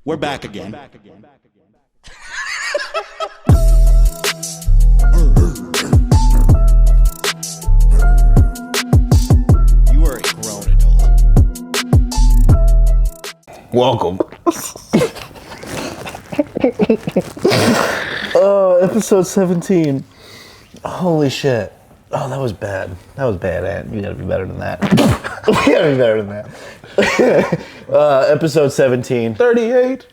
We're back again. You are a grown adult. Welcome. Episode 17. Holy shit. Oh, that was bad. That was bad, Ant. You gotta be better than that. You gotta be better than that. Episode 17. 38.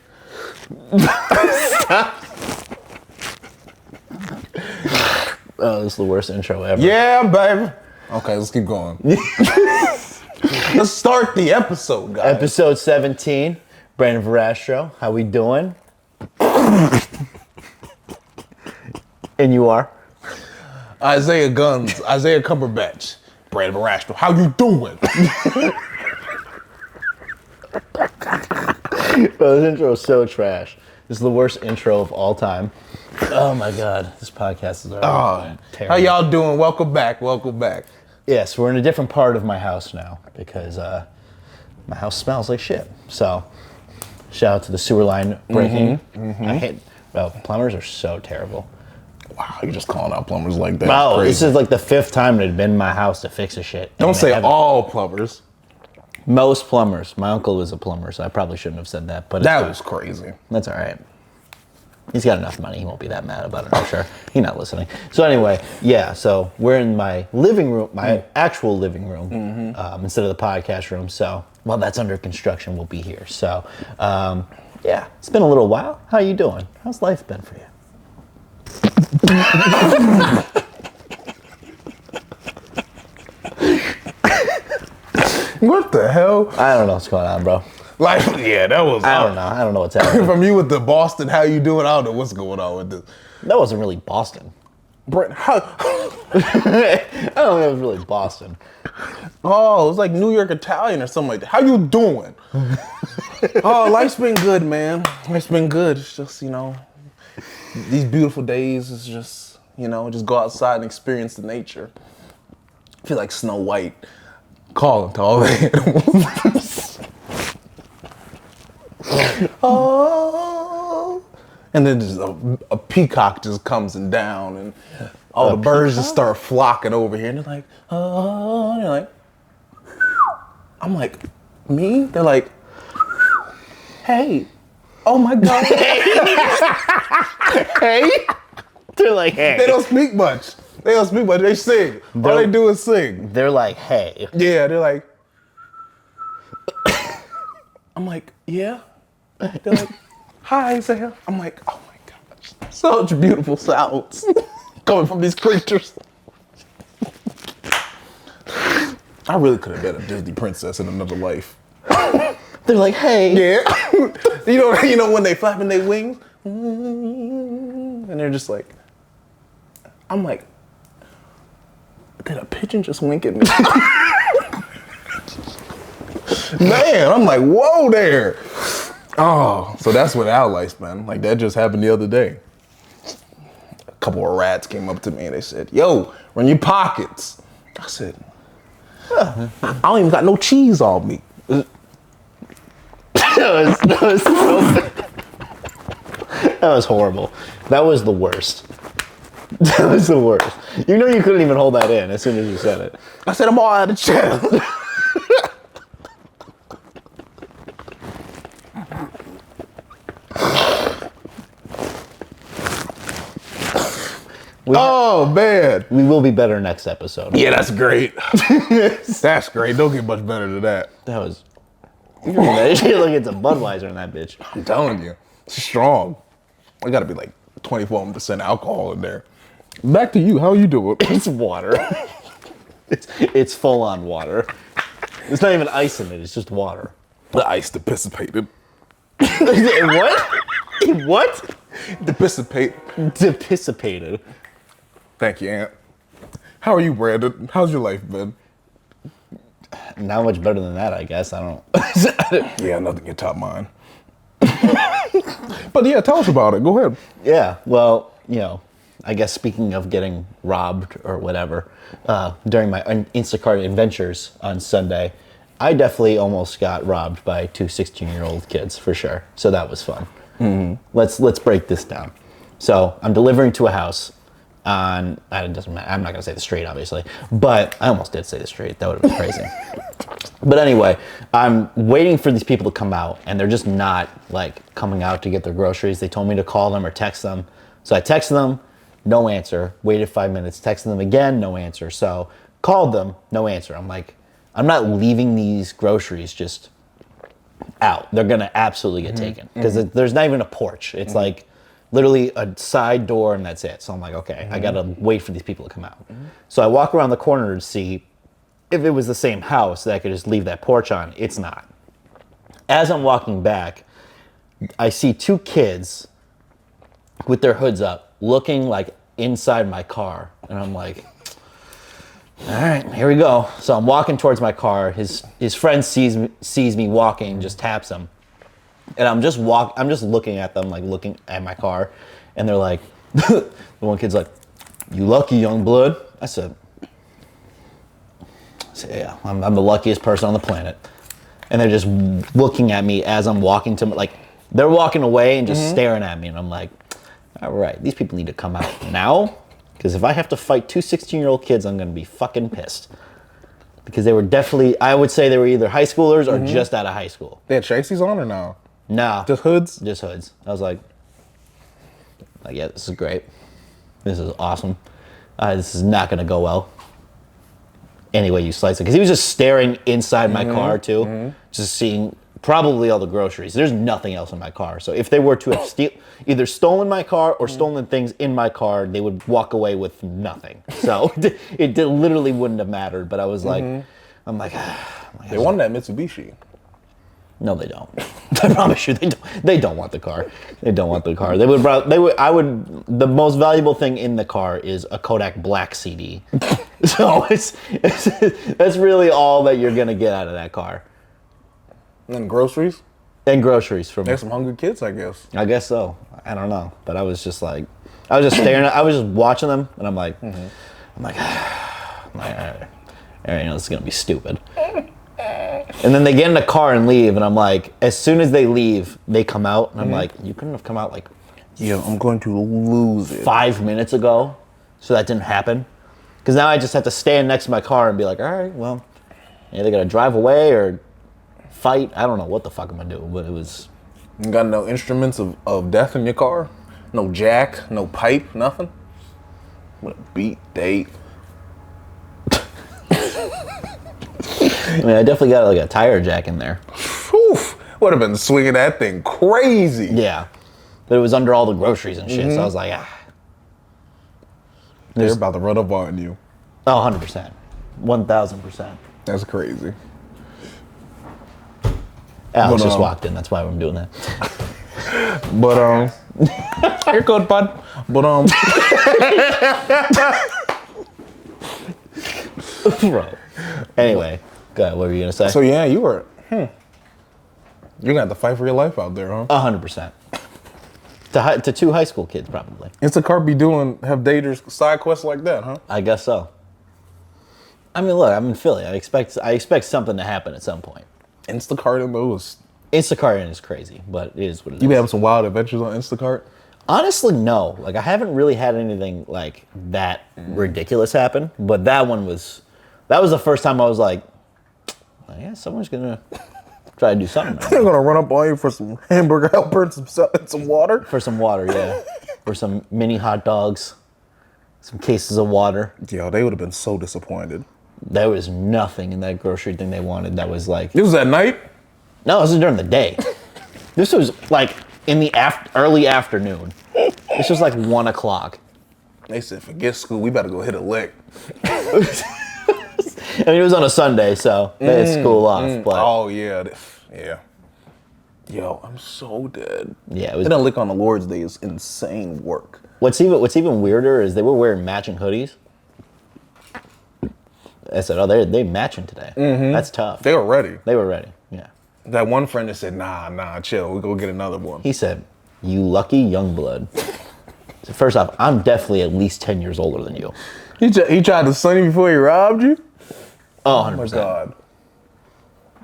Oh, this is the worst intro ever. Yeah, baby. Okay, let's keep going. Let's start the episode, guys. Episode 17. Brandon Verastro. How we doing? And you are? ZayGunz, Isaiah Cumberbatch, Brandon Verastro. How you doing? Bro, this intro is so trash. This is the worst intro of all time. Oh my god, this podcast is terrible. How y'all doing? Welcome back. Welcome back. Yes, we're in a different part of my house now because my house smells like shit. So, shout out to the sewer line breaking. I hate, plumbers are so terrible. Wow, you're just calling out plumbers like that. Wow, this is like the 5th time it had been in my house to fix a shit. Don't say all plumbers. Most plumbers. My uncle was a plumber, so I probably shouldn't have said that. But That was crazy. that's all right. He's got enough money. He won't be that mad about it, I'm sure. He's not listening. So anyway, yeah, so we're in my living room, my actual living room, instead of the podcast room. So while that's under construction, we'll be here. So, yeah, it's been a little while. How you doing? How's life been for you? What the hell? I don't know what's going on, bro. Like, yeah, that was... I don't know. I don't know what's happening. From you with the Boston, how you doing? I don't know what's going on with this. That wasn't really Boston. Brent, how... I don't think it was really Boston. Oh, it was like New York Italian or something like that. How you doing? Oh, life's been good, man. Life's been good. It's just, these beautiful days is just, just go outside and experience the nature. I feel like Snow White calling to all the animals. Oh. And then just a peacock just comes and down and all the birds just start flocking over here and they're like, oh, and they're like, I'm like, me? They're like, hey, oh my God. Hey? They're like, hey. They don't speak much. They sing. All they do is sing. They're like, hey. Yeah, they're like, I'm like, yeah. They're like, hi, Sam. I'm like, oh my gosh. Such beautiful sounds coming from these creatures. I really could have been a Disney princess in another life. They're like, hey. Yeah. you know when they flapping their wings? And they're just like, I'm like, did a pigeon just wink at me? Man, I'm like, whoa there. Oh, so that's what our life's been. Like, that just happened the other day. A couple of rats came up to me and they said, yo, run your pockets. I said, I don't even got no cheese on me. That was so bad. That was horrible. That was the worst. That was the worst. You know you couldn't even hold that in as soon as you said it. I said, I'm all out of channel. Oh, man. We will be better next episode. Yeah, that's great. That's great. Don't get much better than that. That was... You look, it's a Budweiser in that bitch. I'm telling you. It's strong. I gotta be like 24% alcohol in there. Back to you. How are you doing? It's water. It's full on water. There's not even ice in it. It's just water. The ice dissipated. What? What? Dissipated. Thank you, Aunt. How are you, Brandon? How's your life been? Not much better than that, I guess. I don't... Yeah, nothing can top mine. But yeah, tell us about it. Go ahead. Yeah, well, I guess speaking of getting robbed or whatever, during my Instacart adventures on Sunday, I definitely almost got robbed by two 16-year-old kids for sure. So that was fun. Let's break this down. So I'm delivering to a house on, it doesn't matter, I'm not gonna say the street obviously, but I almost did say the street, that would have been crazy. But anyway, I'm waiting for these people to come out and they're just not like coming out to get their groceries. They told me to call them or text them. So I texted them, no answer, waited 5 minutes, texted them again, no answer. So called them, no answer. I'm like, I'm not leaving these groceries just out. They're gonna absolutely get taken because there's not even a porch. It's like literally a side door and that's it. So I'm like, okay, I gotta wait for these people to come out. So I walk around the corner to see if it was the same house that I could just leave that porch on. It's not. As I'm walking back, I see two kids with their hoods up looking like inside my car. And I'm like, all right, here we go. So I'm walking towards my car. His friend sees me walking, just taps him. And I'm just looking at them, like looking at my car. And they're like, the one kid's like, you lucky young blood. I said, yeah, I'm the luckiest person on the planet. And they're just looking at me as I'm walking to, like, they're walking away and just staring at me. And I'm like, all right, these people need to come out now. Because if I have to fight two 16-year-old kids, I'm going to be fucking pissed. Because they were definitely, I would say they were either high schoolers or just out of high school. They had chases on or no? No. Just hoods? Just hoods. I was like, yeah, this is great. This is awesome. This is not going to go well. Anyway, you slice it. Because he was just staring inside my car, too. Just seeing probably all the groceries. There's nothing else in my car. So if they were to have either stolen my car or stolen things in my car, they would walk away with nothing. So it literally wouldn't have mattered. But I was like, I'm like, They wanted that Mitsubishi. no, they don't. I promise you, they don't want the car. They don't want the car. The most valuable thing in the car is a Kodak Black CD. So that's really all that you're gonna get out of that car. And groceries? And groceries from. There's some hungry kids, I guess. I guess so. I don't know, but I was just like, I was just staring. I was just watching them, and I'm like, all right, this is gonna be stupid. And then they get in the car and leave, and I'm like, as soon as they leave, they come out, and I'm like, you couldn't have come out like, yeah, I'm going to lose it. 5 minutes ago, so that didn't happen. Because now I just have to stand next to my car and be like, all right, well, either gotta drive away or fight. I don't know what the fuck I'm gonna do, but it was. You got no instruments of death in your car? No jack, no pipe, nothing? What a beat Dave. I mean, I definitely got like a tire jack in there. Whew, would have been swinging that thing crazy. Yeah, but it was under all the groceries and shit, so I was like, They're about to run up on you. Oh, 100%. 1,000%. That's crazy. Alex just walked in, that's why I'm doing that. But, you're good, bud. But, Bro. Anyway, go ahead, what were you gonna say? so yeah, you were, you're gonna have to fight for your life out there, huh? 100%. To two high school kids, probably. Instacart have daters side quests like that, huh? I guess so. I mean, look, I'm in Philly. I expect something to happen at some point. Instacart in those. Instacart is crazy, but it is what it is. You been having some wild adventures on Instacart? Honestly, no. Like, I haven't really had anything like that ridiculous happen, but that was the first time I was like, yeah, someone's gonna try to do something. They're gonna run up on you for some hamburger helper and some water? For some water, yeah. For some mini hot dogs, some cases of water. Yo, they would have been so disappointed. There was nothing in that grocery thing they wanted that was like. This was at night? No, this was during the day. This was like in the early afternoon. This was like 1 o'clock. They said, forget school, we better go hit a lick. I mean, it was on a Sunday, so they had school off. But Oh, yeah. Yeah. Yo, I'm so dead. yeah, it was. Hitting a lick on the Lord's Day is insane work. What's even weirder is they were wearing matching hoodies. I said, oh, they matching today. That's tough. They were ready. They were ready. Yeah. That one friend that said, nah, chill, we'll go get another one. He said, you lucky young blood. So first off, I'm definitely at least 10 years older than you. He tried to sun you before he robbed you? Oh, 100%. Oh my God.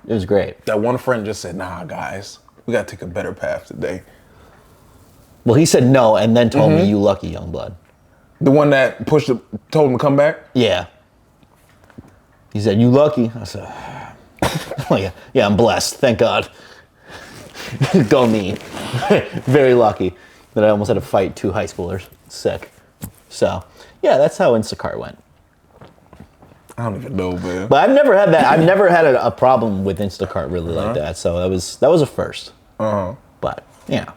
It was great. That one friend just said, nah, guys, we got to take a better path today. Well, he said no, and then told me, you lucky, young blood. The one that told him to come back? Yeah. He said, you lucky. I said, oh, yeah, I'm blessed. Thank God. Go me. Very lucky that I almost had to fight 2 high schoolers. Sick. So, yeah, that's how Instacart went. I don't even know, man. But I've never had that. I've never had a problem with Instacart really like that. So that was a first. But, yeah.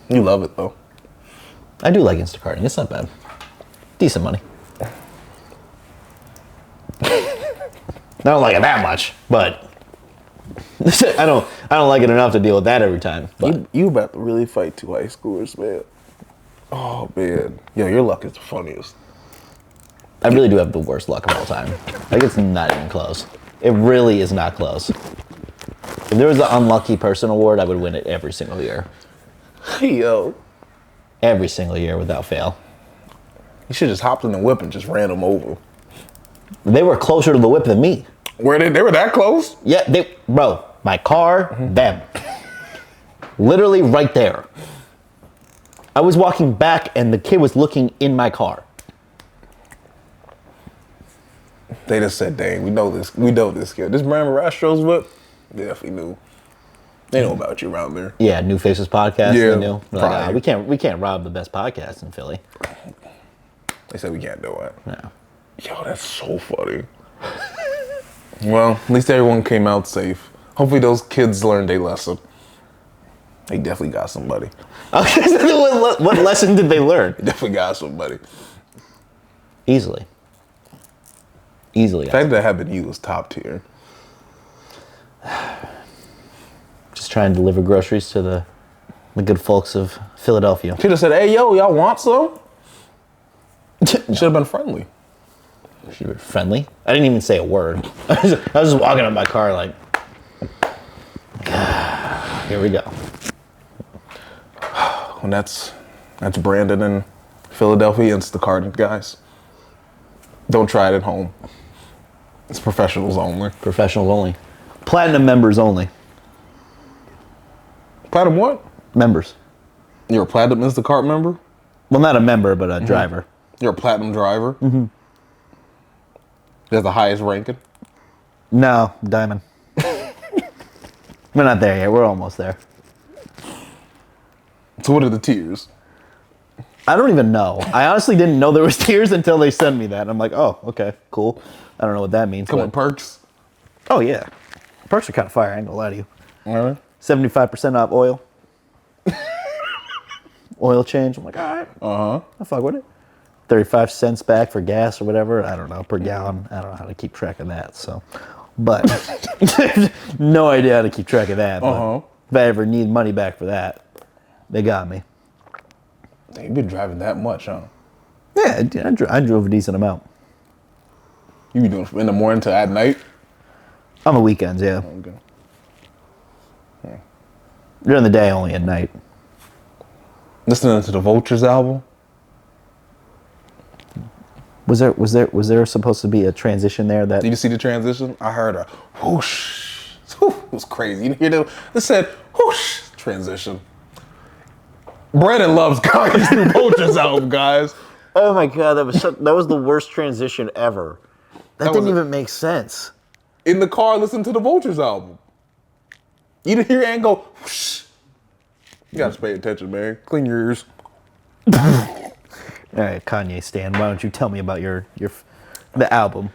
You love it, though. I do like Instacarting. It's not bad. Decent money. I don't like it that much, but I don't like it enough to deal with that every time. But You about to really fight 2 high schoolers, man. Oh, man. Yo, your luck is the funniest. I really do have the worst luck of all time. Like, it's not even close. It really is not close. If there was an unlucky person award, I would win it every single year. Yo. Every single year without fail. You should just hopped in the whip and just ran them over. They were closer to the whip than me. Were they were that close? Yeah, bro, my car, them. Literally right there. I was walking back and the kid was looking in my car. They just said, dang, we know this kid. This Brandon Rastro's whip? They definitely knew. They know about you around there. Yeah, New Faces podcast. Yeah, they knew. Like, we can't rob the best podcast in Philly. They said we can't do it. No. Yo, that's so funny. Well, at least everyone came out safe. Hopefully those kids learned their lesson. They definitely got somebody. Okay, what lesson did they learn? They definitely got somebody. Easily. The fact that happened to you was top tier. Just trying to deliver groceries to the good folks of Philadelphia. Should have said, hey, yo, y'all want some? Should have been friendly. Should have been friendly. I didn't even say a word. I was just walking up my car like, here we go. And that's Brandon in Philadelphia Instacart, guys. Don't try it at home. It's professionals only. Professionals only. Platinum members only. Platinum what? Members. You're a platinum Instacart member? Well, not a member, but a driver. You're a platinum driver? Mm-hmm. That's the highest ranking? No, diamond. We're not there yet. We're almost there. So what are the tiers? I don't even know. I honestly didn't know there was tiers until they sent me that. I'm like, oh, okay, cool. I don't know what that means. Come with perks? Oh, yeah. Perks are kind of fire. I ain't gonna lie to you. All right. 75% off oil. Oil change. I'm like, all right. Uh-huh. I fuck with it. 35 cents back for gas or whatever. I don't know, per gallon. I don't know how to keep track of that. So, but no idea how to keep track of that. But if I ever need money back for that, they got me. You've been driving that much, huh? Yeah, I drove a decent amount. You be doing from in the morning to at night? On the weekends, yeah. Okay. During the day, only at night. Listening to the Vultures album? Was there supposed to be a transition there? That Did you see the transition? I heard a whoosh. It was crazy. You hear that? It said whoosh transition. Brandon loves Kanye's new Vultures album, guys. Oh my god, that was the worst transition ever. That didn't was even make sense. In the car, listen to the Vultures album. You didn't hear and go whoosh. You gotta pay attention, man. Clean your ears. All right, Kanye Stan, why don't you tell me about the album?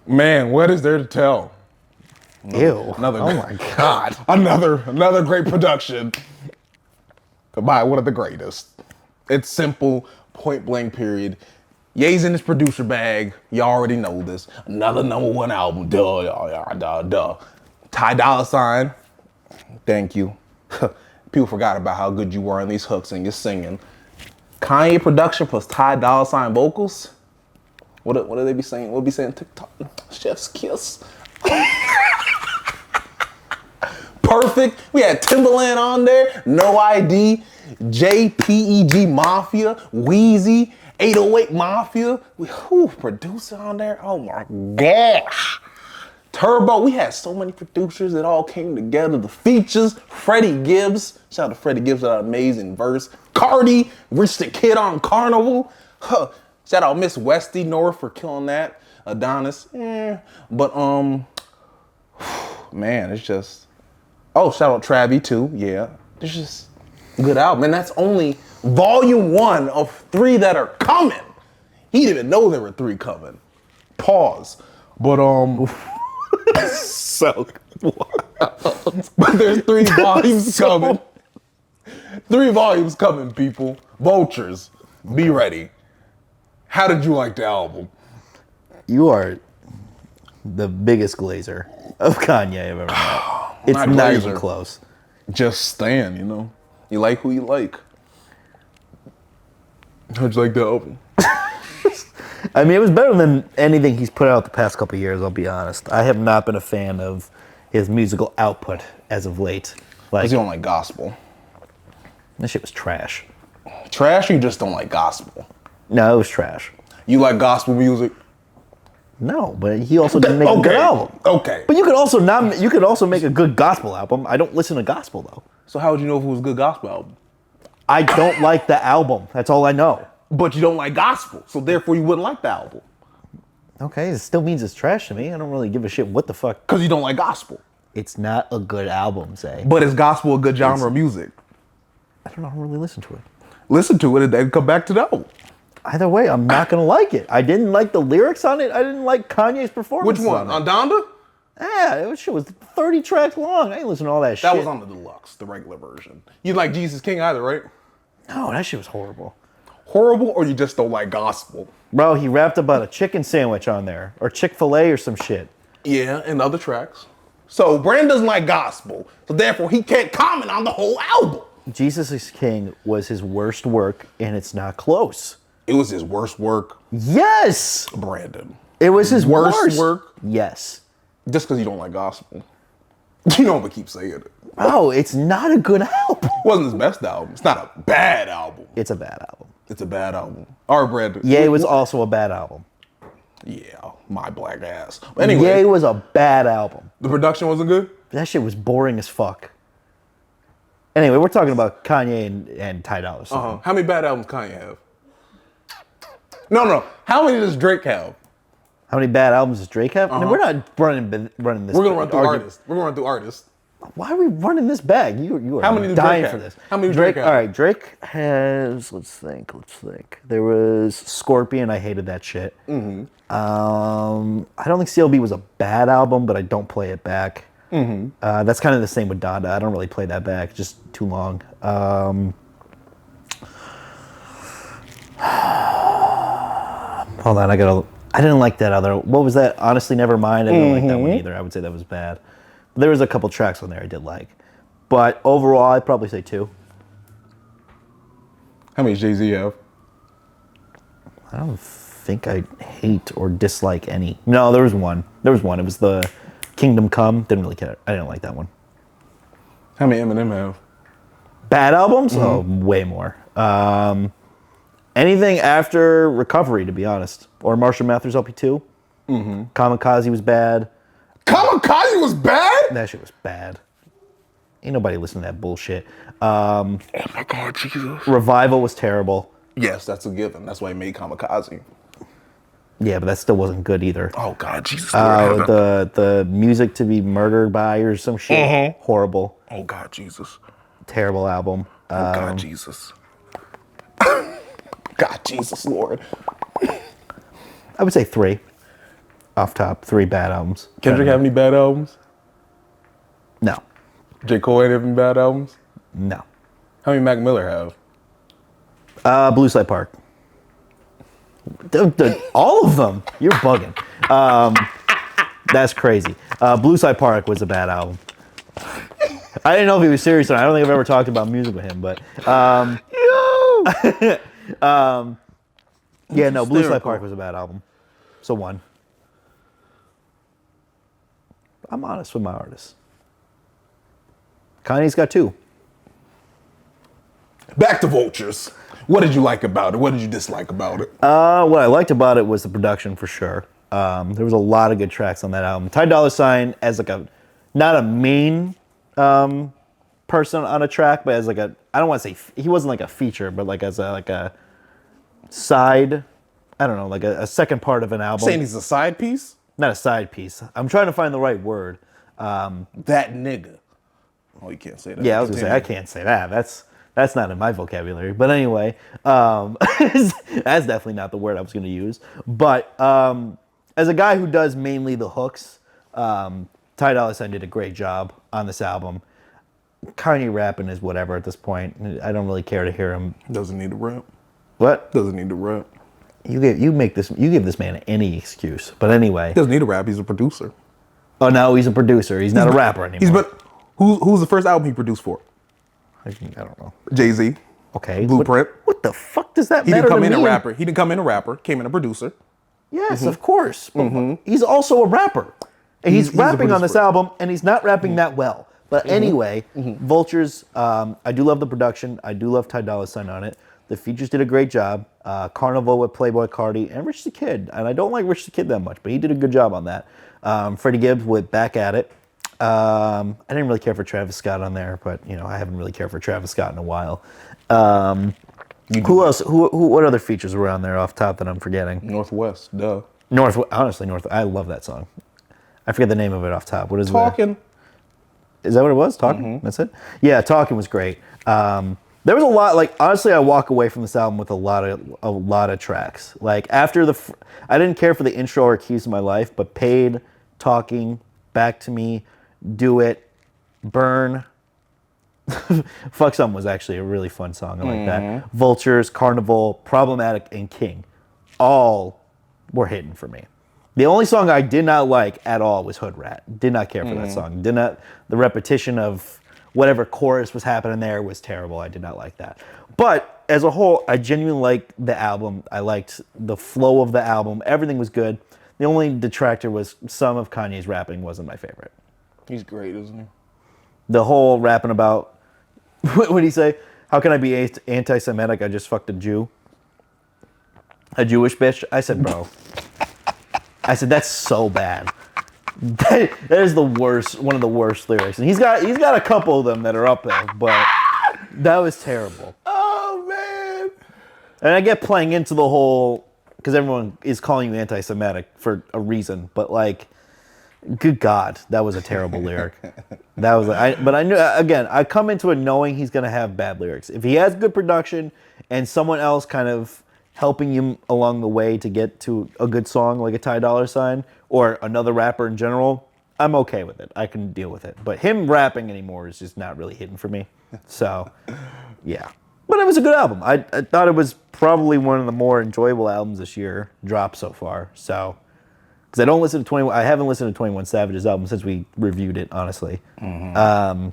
Man, what is there to tell? Ew. Another, oh my god. Another great production. By one of the greatest. It's simple, point blank period. Ye's in his producer bag. You already know this. Another #1 album. Duh. Ty Dolla Sign. Thank you. People forgot about how good you were on these hooks and your singing. Kanye production plus Ty Dolla Sign vocals. What do they be saying? What be saying TikTok? Chef's kiss. Perfect. We had Timbaland on there. No ID. JPEG Mafia. Wheezy. 808 Mafia. Producer on there. Oh my gosh. Turbo. We had so many producers that all came together. The features. Freddie Gibbs. Shout out to Freddie Gibbs for that amazing verse. Cardi. Rich the Kid on Carnival. Shout out Miss Westy North for killing that. Adonis. But man, it's just. Oh, shout out Travi too. Yeah. It's just a good album. And that's only volume 1 of 3 that are coming. He didn't even know there were 3 coming. Pause. But so wild. But there's 3 volumes coming. 3 volumes coming, people. Vultures. Be ready. How did you like the album? You are the biggest glazer of Kanye I've ever met. It's not even close. Just Stan, you know. You like who you like. How'd you like the album? I mean, it was better than anything he's put out the past couple of years, I'll be honest. I have not been a fan of his musical output as of late. Because you don't like gospel. That shit was trash. Trash or you just don't like gospel? No, it was trash. You like gospel music? No, but he also didn't make a good album. Okay. But you could also make a good gospel album. I don't listen to gospel though. So how would you know if it was a good gospel album? I don't like the album. That's all I know. But you don't like gospel, so therefore you wouldn't like the album. Okay, it still means it's trash to me. I don't really give a shit what the fuck. Because you don't like gospel. It's not a good album, Zay. But is gospel a good genre of music? I don't know. I don't really listen to it. Listen to it and then come back to the album. Either way, I'm not gonna like it. I didn't like the lyrics on it. I didn't like Kanye's performance. Which one? On Donda? Yeah, it was 30 tracks long. I ain't listen to all that shit. That was on the deluxe, the regular version. You like Jesus King either, right? No, that shit was horrible. Horrible, or you just don't like gospel? Bro, he rapped about a chicken sandwich on there, or Chick-fil-A or some shit. Yeah, and other tracks. So Brandon doesn't like gospel, so therefore he can't comment on the whole album. Jesus is King was his worst work, and it's not close. It was his worst work. Yes! Brandon. It was his worst work? Yes. Just because you don't like gospel. You know, but keep saying it. Oh, it's not a good album. It wasn't his best album. It's not a bad album. It's a bad album. It's a bad album. All right, Brandon. Ye was also a bad album. Yeah, my black ass. But anyway. Ye was a bad album. The production wasn't good? That shit was boring as fuck. Anyway, we're talking about Kanye and Ty Dolla Sign. How many bad albums Kanye have? No. How many does Drake have? How many bad albums does Drake have? No, we're not running this. We're gonna run through artists. We're gonna run through artists. Why are we running this bag? You are How many dying Drake for have? this. How many Drake? Drake have? All right, Drake has. Let's think. There was Scorpion. I hated that shit. I don't think CLB was a bad album, but I don't play it back. That's kind of the same with Donda. I don't really play that back. Just too long. Hold on, I didn't like that other. What was that? Honestly, Nevermind. I didn't like that one either. I would say that was bad. But there was a couple tracks on there I did like. But overall, I'd probably say 2. How many Jay-Z have? I don't think I hate or dislike any. No, there was one. It was the Kingdom Come. Didn't really care. I didn't like that one. How many Eminem have? Bad albums? Oh, way more. Anything after Recovery, to be honest. Or Marshall Mathers LP2. Kamikaze was bad. Kamikaze was bad? That shit was bad. Ain't nobody listening to that bullshit. Oh my God, Jesus. Revival was terrible. Yes, that's a given. That's why he made Kamikaze. Yeah, but that still wasn't good either. Oh God, Jesus. The Music to Be Murdered By or some shit. Horrible. Oh God, Jesus. Terrible album. Oh God, Jesus. God, Jesus, Lord. I would say 3. Off top, 3 bad albums. Kendrick have any bad albums? No. J. Cole ain't have any bad albums? No. How many Mac Miller have? Blue Slide Park. All of them. You're bugging. That's crazy. Blue Slide Park was a bad album. I didn't know if he was serious or not. I don't think I've ever talked about music with him, but yeah, no, Blue Slide Park was a bad album. So 1. I'm honest with my artists. Kanye's got 2. Back to Vultures. What did you like about it? What did you dislike about it? What I liked about it was the production for sure. There was a lot of good tracks on that album. Ty Dolla Sign as like not a main person on a track, but as like I don't want to say, he wasn't like a feature, but like as a side, I don't know, like a second part of an album. Saying he's a side piece? Not a side piece. I'm trying to find the right word. That nigga. Oh, you can't say that. Yeah, I was gonna say I can't say that. That's not in my vocabulary. But anyway, that's definitely not the word I was gonna use. But as a guy who does mainly the hooks, Ty Dolla Sign did a great job on this album. Kanye rapping is whatever at this point. I don't really care to hear him. Doesn't need to rap. What? Doesn't need to rap. You give this man any excuse. But anyway. Doesn't need to rap. He's a producer. Oh no, he's a producer. He's not a rapper anymore. Who's the first album he produced for? I don't know. Jay-Z. Okay. Blueprint. What the fuck does that He matter didn't come to in me? a rapper. He didn't come in a rapper. Came in a producer. Yes, of course. He's also a rapper. And he's rapping on this album, and he's not rapping that well. But anyway, Vultures, I do love the production. I do love Ty Dolla Sign on it. The features did a great job. Carnival with Playboi Carti and Rich the Kid. And I don't like Rich the Kid that much, but he did a good job on that. Freddie Gibbs with Back at It. I didn't really care for Travis Scott on there, but I haven't really cared for Travis Scott in a while. Who else? What other features were on there off top that I'm forgetting? Northwest, duh. Honestly, I love that song. I forget the name of it off top. What is it? Talking. Is that what it was? Talking? That's it? Yeah, Talking was great. There was a lot, like, honestly, I walk away from this album with a lot of tracks. Like, after I didn't care for the intro or Keys to My Life, but Paid, Talking, Back to Me, Do It, Burn. Fuck Something was actually a really fun song. I like that. Vultures, Carnival, Problematic, and King. All were hitting for me. The only song I did not like at all was Hood Rat. Did not care for that song. The repetition of whatever chorus was happening there was terrible. I did not like that. But as a whole, I genuinely liked the album. I liked the flow of the album. Everything was good. The only detractor was some of Kanye's rapping wasn't my favorite. He's great, isn't he? The whole rapping about, what did he say? How can I be anti-Semitic? I just fucked a Jew. A Jewish bitch? I said, bro. I said, that's so bad. That is the worst, one of the worst lyrics. And he's got a couple of them that are up there, but that was terrible. Oh, man. And I get playing into the whole, because everyone is calling you anti-Semitic for a reason, but like, good God, that was a terrible lyric. But I knew, again, I come into it knowing he's going to have bad lyrics. If he has good production and someone else kind of helping you along the way to get to a good song like a Ty Dolla Sign or another rapper in general, I'm okay with it. I can deal with it. But him rapping anymore is just not really hitting for me. So, yeah. But it was a good album. I thought it was probably one of the more enjoyable albums this year dropped so far. So, because I haven't listened to 21 Savage's album since we reviewed it, honestly. And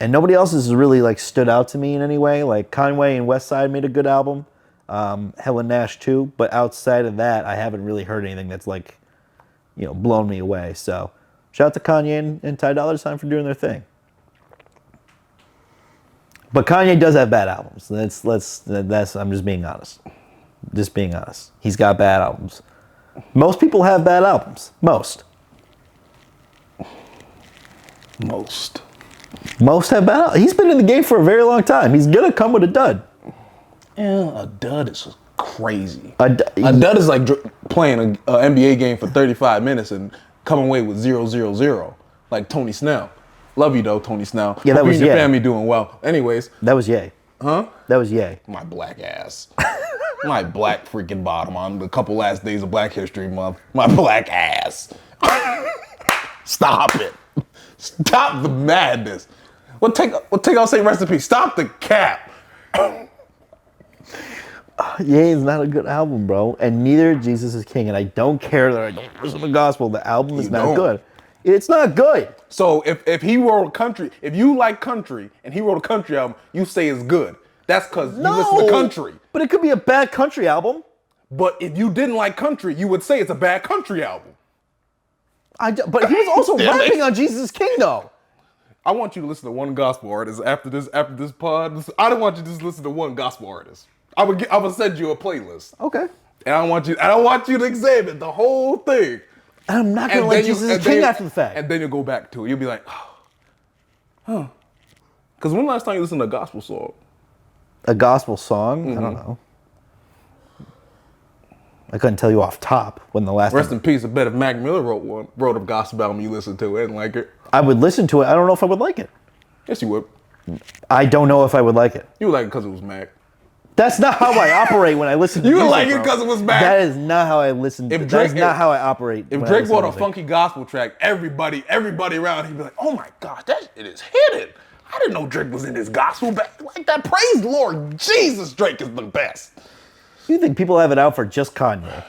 nobody else has really like stood out to me in any way. Like Conway and Westside made a good album. Helen Nash too, but outside of that, I haven't really heard anything that's like, blown me away. So, shout out to Kanye and Ty Dolla Sign for doing their thing. But Kanye does have bad albums. I'm just being honest. Just being honest. He's got bad albums. Most people have bad albums. Most have bad albums. He's been in the game for a very long time. He's gonna come with a dud. Yeah, a dud is crazy. A dud is like playing an NBA game for 35 minutes and coming away with 0-0-0, like Tony Snell. Love you though, Tony Snell. Yeah, that Hope was you and your Ye. family doing well. Anyways. That was Ye. Huh? That was Ye. My black ass. My black freaking bottom on the couple last days of Black History Month. My black ass. Stop it. Stop the madness. We'll take out St. Recipe. Stop the cap. Ye is not a good album, bro. And neither Jesus is King. And I don't care that I don't listen to the gospel. The album is not good. It's not good. So if he wrote a country, if you like country and he wrote a country album, you say it's good. That's because you listen to country. But it could be a bad country album. But if you didn't like country, you would say it's a bad country album. But he was also rapping on Jesus is King, though. I want you to listen to one gospel artist after this pod. I don't want you to just listen to one gospel artist. I would send you a playlist. Okay. And I want you to examine the whole thing. I'm not gonna let Jesus is king after the fact. And then you'll go back to it. You'll be like, huh. Because when last time you listened to a gospel song? A gospel song? Mm-hmm. I don't know. I couldn't tell you off top when the last. Rest in peace. I bet if Mac Miller wrote a gospel album, you listened to it and like it. I would listen to it. I don't know if I would like it. Yes, you would. I don't know if I would like it. You would like it because it was Mac. That's not how I operate when I listen to music. You like it because it was Mac. That is not how I listen. That's not how I operate. If Drake brought a funky gospel track, everybody around, he'd be like, "Oh my gosh, that shit is hidden. I didn't know Drake was in this gospel back like that. Praise the Lord, Jesus, Drake is the best." You think people have it out for just Kanye?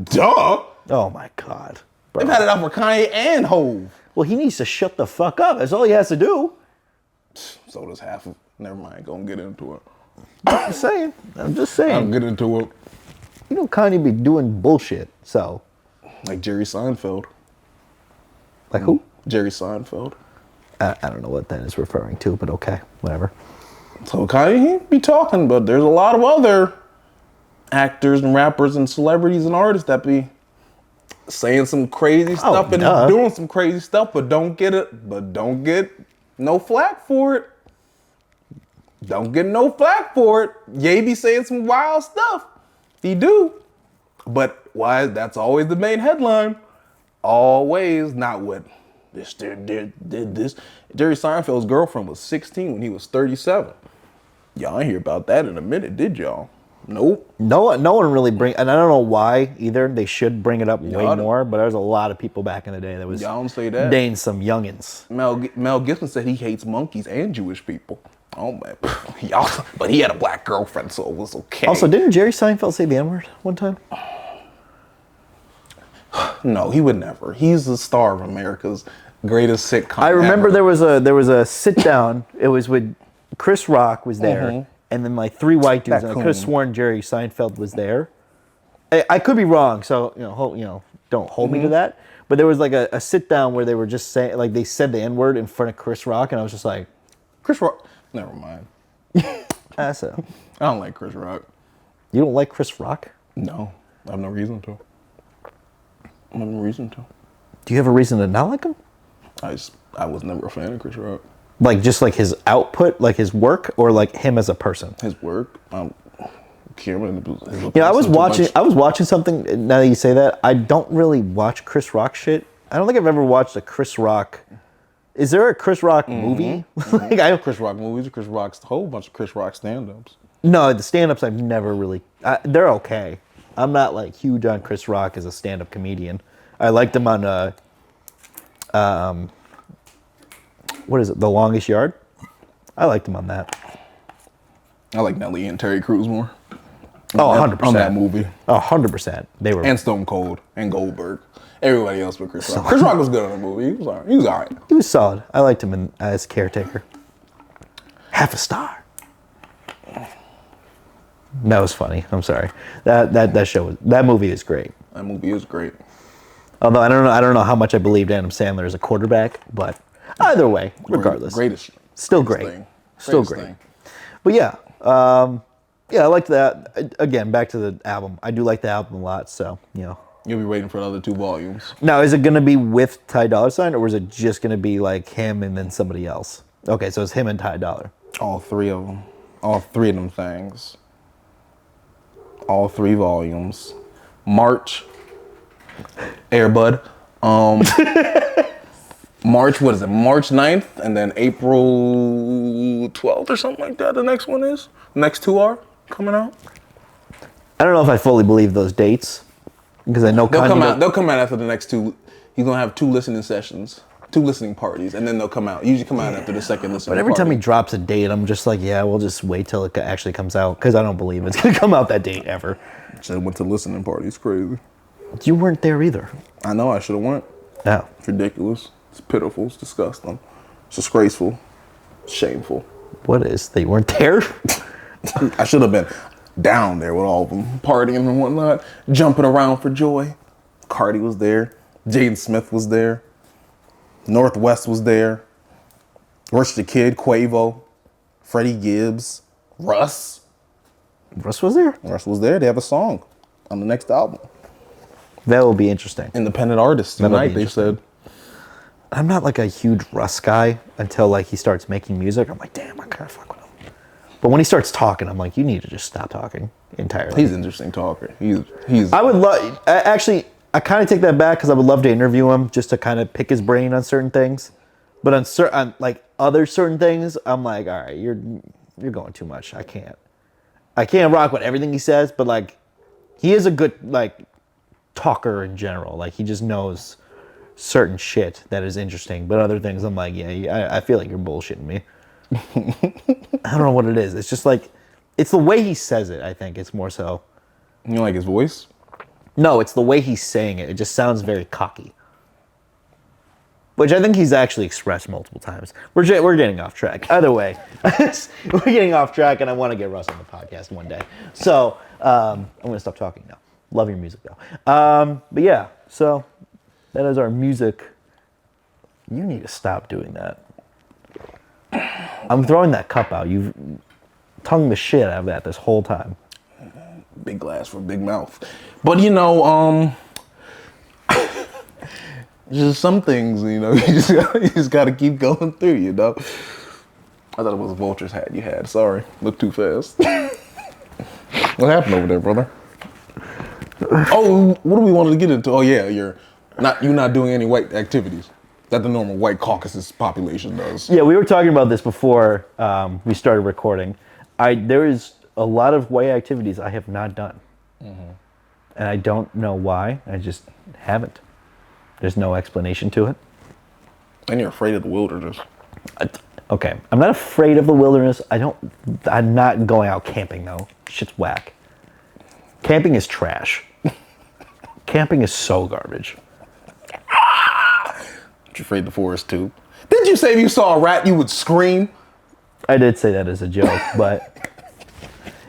Duh. Oh my God. Bro. They've had it out for Kanye and Hove. Well, he needs to shut the fuck up. That's all he has to do. So does half of. Never mind. Gonna get into it. I'm just saying. I'm getting into it. You know Kanye be doing bullshit, so. Like Jerry Seinfeld. Like who? Jerry Seinfeld. I don't know what that is referring to, but okay, whatever. So Kanye, he be talking, but there's a lot of other actors and rappers and celebrities and artists that be saying some crazy stuff and doing some crazy stuff, but don't get no flack for it. Don't get no flack for it. Ye be saying some wild stuff. He do. But why? That's always the main headline. Always, not what this did this. Jerry Seinfeld's girlfriend was 16 when he was 37. Y'all ain't hear about that in a minute, did y'all? Nope. No one really and I don't know why either. They should bring it up way more, but there's a lot of people back in the day that was y'all don't say that. Dating some youngins. Mel Gibson said he hates monkeys and Jewish people. Oh man, y'all. But he had a black girlfriend, so it was okay. Also, didn't Jerry Seinfeld say the N-word one time? No, he would never. He's the star of America's greatest sitcom. I remember ever. there was a sit down. It was with Chris Rock was there, and then like three white dudes. And I could have sworn Jerry Seinfeld was there. I could be wrong, so don't hold me to that. But there was like a sit down where they were just saying, like they said the N-word in front of Chris Rock, and I was just like, Chris Rock. Never mind. I don't like Chris Rock. You don't like Chris Rock? No, I have no reason to. Do you have a reason to not like him? I was never a fan of Chris Rock. Like just like his output, like his work, or like him as a person? His work. I was watching something. Now that you say that, I don't really watch Chris Rock shit. I don't think I've ever watched a Chris Rock. Is there a Chris Rock movie? Like I know Chris Rock movies. Chris Rock's a whole bunch of Chris Rock stand-ups. No, the stand-ups I've never really. They're okay. I'm not like huge on Chris Rock as a stand-up comedian. I liked him on what is it? The Longest Yard. I liked him on that. I like Nelly and Terry Crews more. 100%. On that movie. 100%. They were. And Stone Cold and Goldberg. Everybody else but Chris Rock. Chris Rock was good on the movie. He was all right. He was solid. I liked him as caretaker. Half a star. That was funny. I'm sorry. That movie is great. That movie is great. Although I don't know how much I believed Adam Sandler as a quarterback, but either way, regardless, still great. Still great. But yeah, I liked that. Again, back to the album. I do like the album a lot, so You'll be waiting for the other 2 volumes. Now, is it going to be with Ty Dolla Sign, or is it just going to be like him and then somebody else? Okay, so it's him and Ty Dolla. All 3 of them. All 3 of them things. All 3 volumes. March. Airbud. March, what is it? March 9th, and then April 12th or something like that. The next one is. The next 2 are coming out. I don't know if I fully believe those dates. Because I know they'll come out after the next 2. He's gonna have 2 listening sessions, 2 listening parties, and then they'll come out. Usually come out after the second listening. But every time he drops a date, I'm just like, yeah, we'll just wait till it actually comes out because I don't believe it's gonna come out that date ever. I went to listening parties, crazy. You weren't there either. I know. I should have went. No. It's ridiculous. It's pitiful. It's disgusting. It's disgraceful. It's shameful. What is? They weren't there. I should have been down there with all of them, partying and whatnot, jumping around for joy. Cardi was there. Jaden Smith was there. Northwest was there. Rich the Kid, Quavo, Freddie Gibbs, Russ. Russ was there? Russ was there. They have a song on the next album. That will be interesting. Independent artists tonight, they said. I'm not like a huge Russ guy until like he starts making music. I'm like, damn, I kind of fuck with him. But when he starts talking, I'm like, you need to just stop talking entirely. He's an interesting talker. He's. I would love. Actually, I kind of take that back because I would love to interview him just to kind of pick his brain on certain things. But on like other certain things, I'm like, all right, you're going too much. I can't rock with everything he says. But like, he is a good like talker in general. Like he just knows certain shit that is interesting. But other things, I'm like, yeah, I feel like you're bullshitting me. I don't know what it is. It's just like, it's the way he says it. I think it's more so. You know, like his voice? No, it's the way he's saying it. It just sounds very cocky. Which I think he's actually expressed multiple times. We're getting off track. Either way, we're getting off track, and I want to get Russ on the podcast one day. So I'm going to stop talking now. Love your music, though. But yeah, so that is our music. You need to stop doing that. I'm throwing that cup out. You've tongued the shit out of that this whole time. Big glass for big mouth. But you know, just some things, you know, you just gotta keep going through, you know. I thought it was a Vultures hat you had. Sorry, looked too fast. What happened over there, brother? Oh, what do we wanted to get into? Oh yeah, you're not doing any white activities that the normal white Caucasus population does. Yeah, we were talking about this before we started recording. There is a lot of white activities I have not done. Mm-hmm. And I don't know why. I just haven't. There's no explanation to it. And you're afraid of the wilderness. Okay, I'm not afraid of the wilderness. I'm not going out camping though. Shit's whack. Camping is trash. Camping is so garbage. You're afraid of the forest too. Didn't you say if you saw a rat you would scream? I did say that as a joke, but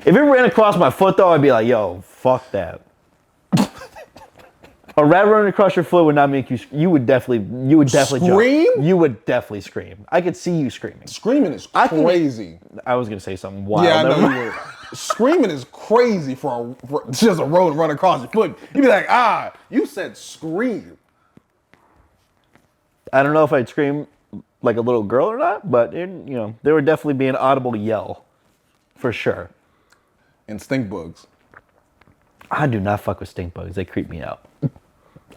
if it ran across my foot though, I'd be like, yo, fuck that. A rat running across your foot would not make you. You would definitely scream. Jump. You would definitely scream. I could see you screaming. Screaming is crazy. I was gonna say something wild. Yeah, I know you were. Screaming is crazy for just a road run across your foot. You'd be like, you said scream. I don't know if I'd scream like a little girl or not, but there would definitely be an audible yell, for sure. And stink bugs. I do not fuck with stink bugs. They creep me out.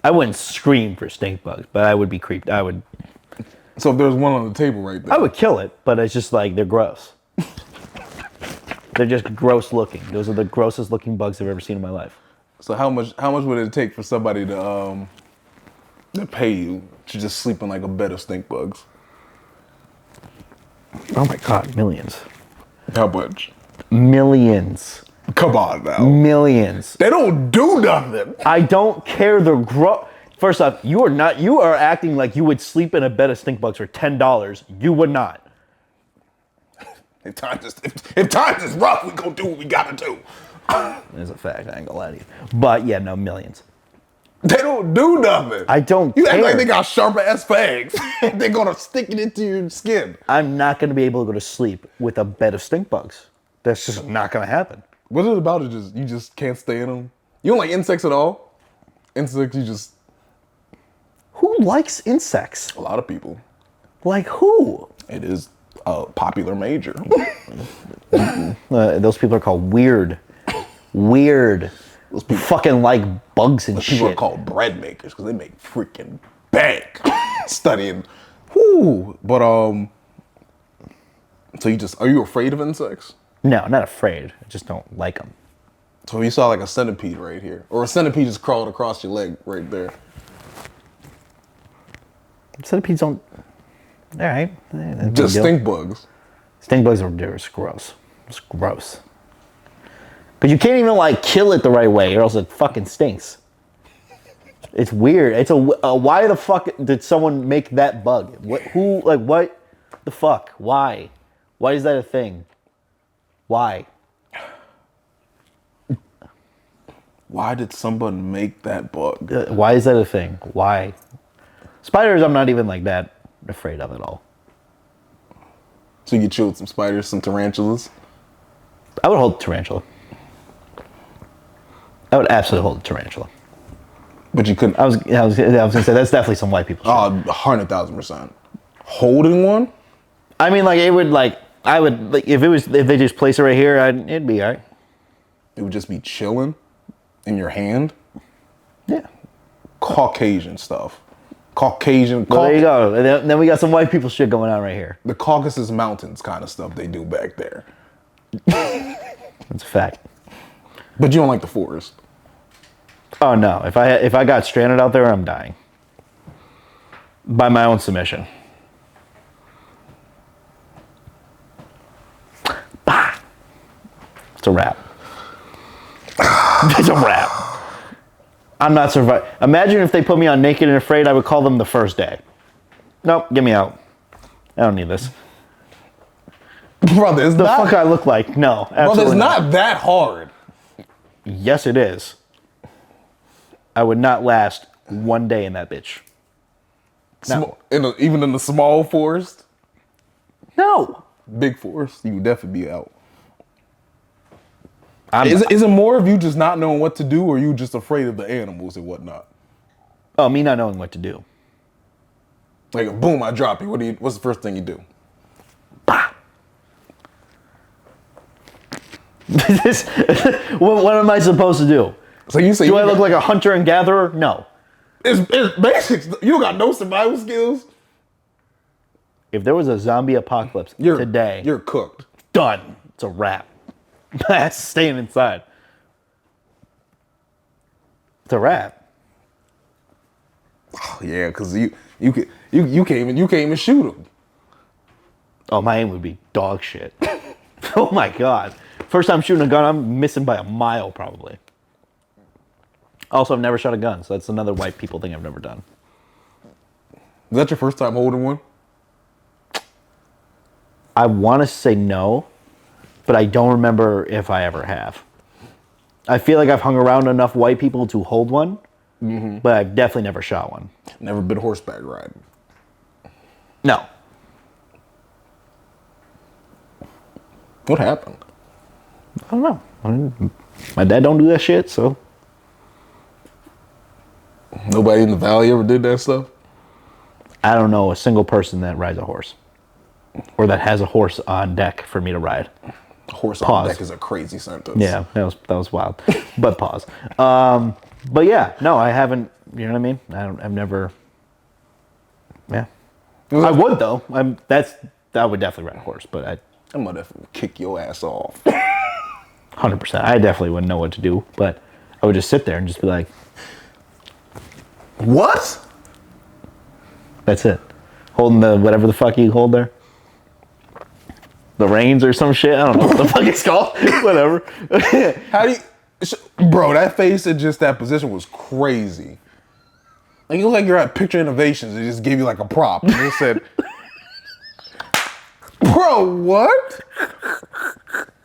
I wouldn't scream for stink bugs, but I would be creeped. So if there's one on the table right there. I would kill it, but it's just like they're gross. They're just gross looking. Those are the grossest looking bugs I've ever seen in my life. So how much would it take for somebody to pay you to just sleep in like a bed of stink bugs? Oh my God, millions. How much? Millions. Come on now. Millions. They don't do nothing. I don't care the First off, you are acting like you would sleep in a bed of stink bugs for $10. You would not. If times is rough, we gonna do what we gotta do. That's a fact. I ain't gonna lie to you. But yeah, no, millions. They don't do nothing. I don't You care. act like they got sharp ass fangs. They're gonna stick it into your skin. I'm not gonna be able to go to sleep with a bed of stink bugs. That's just not gonna happen. What is it about it? You just can't stay in them? You don't like insects at all? Insects, you just... Who likes insects? A lot of people. Like who? It is a popular major. Those people are called weird. Weird. Those people fucking like bugs and shit. People are called bread makers because they make freaking bank studying. Whoo. But so are you afraid of insects? No, not afraid. I just don't like them. So you saw like a centipede right here, or a centipede just crawled across your leg right there. Centipedes don't. All right. Just stink bugs. Stink bugs are gross. It's gross. But you can't even like kill it the right way, or else it fucking stinks. It's weird. It's why the fuck did someone make that bug? What the fuck? Why? Why is that a thing? Why? Why did someone make that bug? Why is that a thing? Why? Spiders, I'm not even like that afraid of at all. So you could chill with some spiders, some tarantulas. I would hold a tarantula. I would absolutely hold a tarantula. But you couldn't. I was gonna say that's definitely some white people shit. 100,000%. Holding one? I mean, like, it would, like, I would, like, if they just place it right here, it'd be all right. It would just be chilling in your hand. Yeah. Caucasian stuff. Caucasian. Well, there you go. And then we got some white people shit going on right here. The Caucasus Mountains kind of stuff they do back there. That's a fact. But you don't like the forest. Oh no! If I got stranded out there, I'm dying. By my own submission. Bah. It's a wrap. It's a wrap. I'm not surviving. Imagine if they put me on Naked and Afraid, I would call them the first day. Nope, get me out. I don't need this. Brother, it's The not. fuck I look like? No, Brother, it's absolutely not that hard. Yes, it is. I would not last one day in that bitch. No. Even in the small forest, No. big forest, you would definitely be out. I'm Is it more of you just not knowing what to do, or you just afraid of the animals and whatnot? Oh, me not knowing what to do. Like, boom, I drop you. What's the first thing you do? What am I supposed to do? So you say Do I look like a hunter and gatherer? No. it's basics. You don't got no survival skills. If there was a zombie apocalypse today, You're cooked. done. It's a wrap. That's staying inside. It's a wrap. Oh, yeah, because you can't even shoot them. Oh, my aim would be dog shit. Oh my god. First time shooting a gun, I'm missing by a mile probably. Also, I've never shot a gun, so that's another white people thing I've never done. Is that your first time holding one? I want to say no, but I don't remember if I ever have. I feel like I've hung around enough white people to hold one, but I've definitely never shot one. Never been horseback riding. No. What happened? I don't know. My dad don't do that shit, so. Nobody in the valley ever did that stuff? I don't know a single person that rides a horse. Or that has a horse on deck for me to ride. Horse Pause. on deck is a crazy sentence. Yeah, that was wild. But pause. But yeah, no, I haven't, you know what I mean? I've never, yeah. I would though. I would definitely ride a horse, but I'm gonna kick your ass off. 100%. I definitely wouldn't know what to do, but I would just sit there and just be like, What? that's it. Holding the whatever the fuck you hold there. The reins or some shit. I don't know what the fuck it's called. Whatever. How do you... Bro, that face in just that position was crazy. Like, you look like you're at Picture Innovations. They just gave you like a prop. And they said... Bro, what?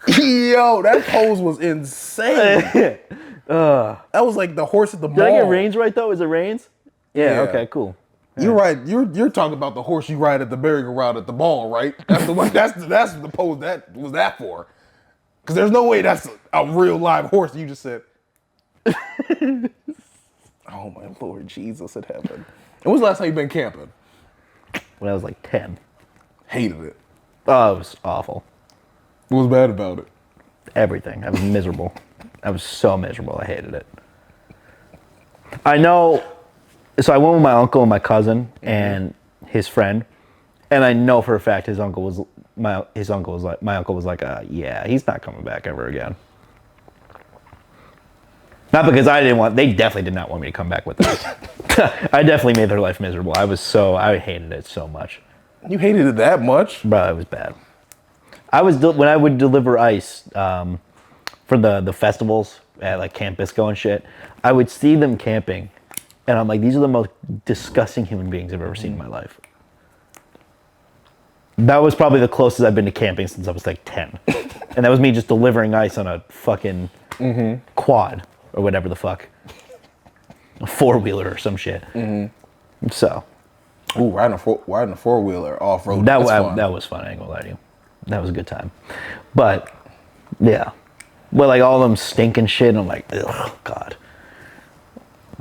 Yo, that pose was insane. That was like the horse at the mall. Did I get reins right though? Is it reins? Yeah. Okay. Cool. You're right. You're talking about the horse you ride at the merry-go-round at the mall, right? That's the one. That's the pose that was that for. Because there's no way that's a real live horse. You just said. Oh my Lord Jesus in heaven! And when's the last time you been camping? When I was like 10. Hated it. Oh, it was awful. What was bad about it? Everything. I was miserable. I was so miserable. I hated it. I know. So I went with my uncle and my cousin and his friend, and I know for a fact my uncle was like, yeah, he's not coming back ever again. Not because they definitely did not want me to come back with them. I definitely made their life miserable. I hated it so much. You hated it that much? Bro, it was bad. When I would deliver ice for the festivals at like Camp Bisco and shit, I would see them camping, and I'm like, these are the most disgusting human beings I've ever seen in my life. That was probably the closest I've been to camping since I was like 10. And that was me just delivering ice on a fucking quad or whatever the fuck. A four-wheeler or some shit. So. Ooh, riding a four-wheeler off-road. That was fun, I ain't gonna lie to you. That was a good time. But, yeah. But like all them stinking shit, and I'm like, ugh, God.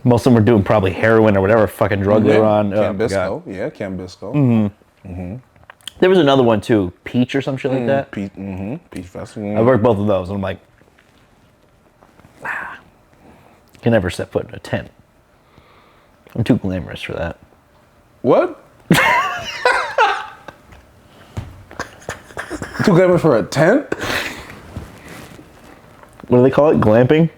Most of them were doing probably heroin or whatever fucking drug they were on. Cambisco. Yeah, Cambisco. There was another one too, Peach or some shit like that. Peach Festival. I worked both of those, and I'm like, can never set foot in a tent. I'm too glamorous for that. What? Too glamorous for a tent? What do they call it? Glamping?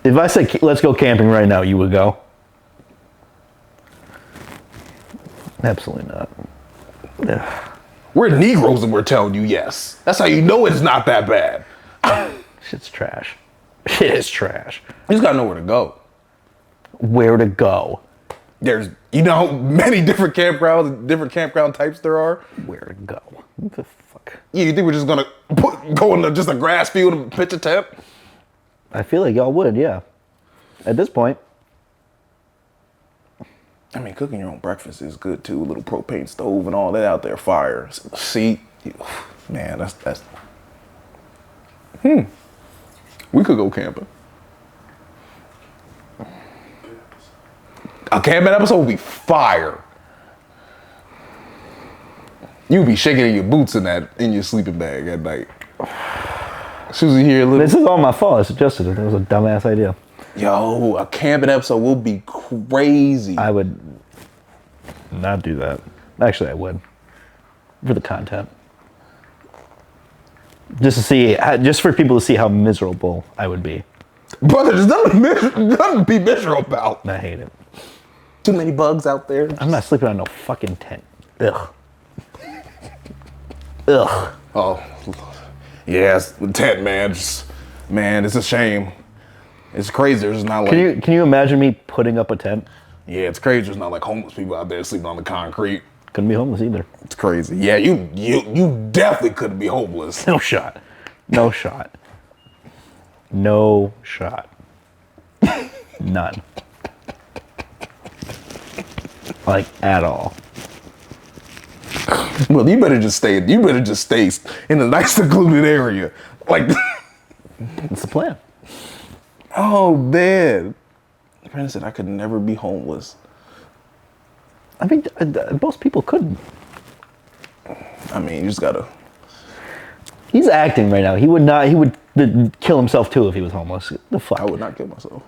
If I said, let's go camping right now, you would go? Absolutely not. Ugh. We're Negroes and we're telling you yes. That's how you know it's not that bad. Shit's trash. Shit is trash. You just gotta know where to go. Where to go? There's, you know how many different campgrounds, different campground types there are? Where to go? What the fuck? Yeah, you think we're just gonna go into just a grass field and pitch a tent? I feel like y'all would, yeah. At this point. I mean, cooking your own breakfast is good too. A little propane stove and all that out there. Fire, seat. Man, that's. We could go camping. A camping episode would be fire. You'd be shaking in your boots in your sleeping bag at night. Susie here, little. This is all my fault. I suggested it. That was a dumbass idea. Yo, a camping episode will be crazy. I would not do that. Actually, I would. For the content. Just for people to see how miserable I would be. Brother, there's nothing to be miserable about. I hate it. Too many bugs out there. I'm not sleeping on no fucking tent. Ugh. Ugh. Oh, yes, the tent, man. Man, it's a shame. It's crazy. There's not like. Can you imagine me putting up a tent? Yeah, it's crazy. There's not like homeless people out there sleeping on the concrete. Couldn't be homeless either. It's crazy. Yeah, you definitely couldn't be homeless. No shot. No shot. No shot. None. Like at all. Well, you better just stay in a nice secluded area. Like That's the plan. Oh man. Brandon said I could never be homeless. I mean, most people couldn't. I mean, you just gotta. He's acting right now. He would not. He would kill himself too if he was homeless. The fuck? I would not kill myself.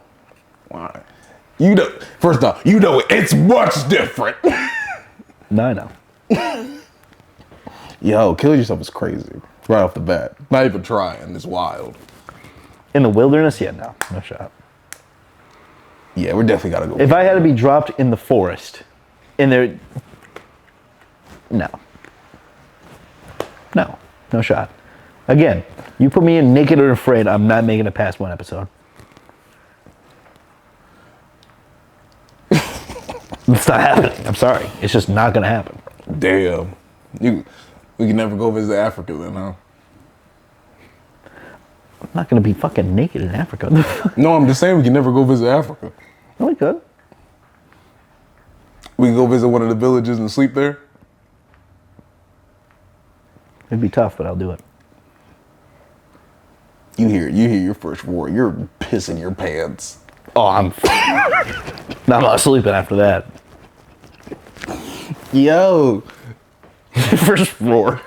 Why? You know, first off, you know it's much different. No, I know. Yo, killing yourself is crazy. Right off the bat. Not even trying. It's wild. In the wilderness, yeah, no shot. Yeah, we're definitely gotta go. If I had to be dropped in the forest, no shot. Again, you put me in Naked or Afraid, I'm not making it past one episode. It's not happening. I'm sorry. It's just not gonna happen. Damn. We can never go visit Africa then, huh? I'm not gonna be fucking naked in Africa. No, I'm just saying we can never go visit Africa. No, we could. We can go visit one of the villages and sleep there. It'd be tough, but I'll do it. You hear your first war, you're pissing your pants. Oh, I'm not sleeping after that. Yo. First roar.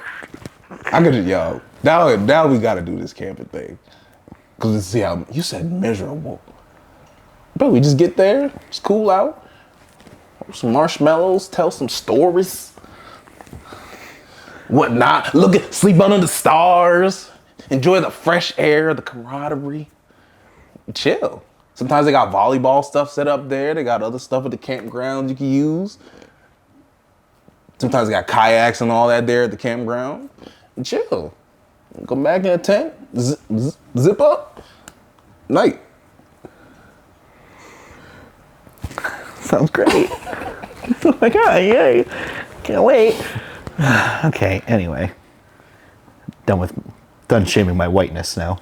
Now we gotta do this camping thing. Cause let's see how you said miserable. Bro, we just get there, just cool out, some marshmallows, tell some stories, whatnot. Sleep under the stars, enjoy the fresh air, the camaraderie, chill. Sometimes they got volleyball stuff set up there. They got other stuff at the campground you can use. Sometimes they got kayaks and all that there at the campground. And chill. Go back in a tent, zip up, night. Sounds great. Oh my god, yay. Can't wait. Okay, anyway. Done shaming my whiteness now.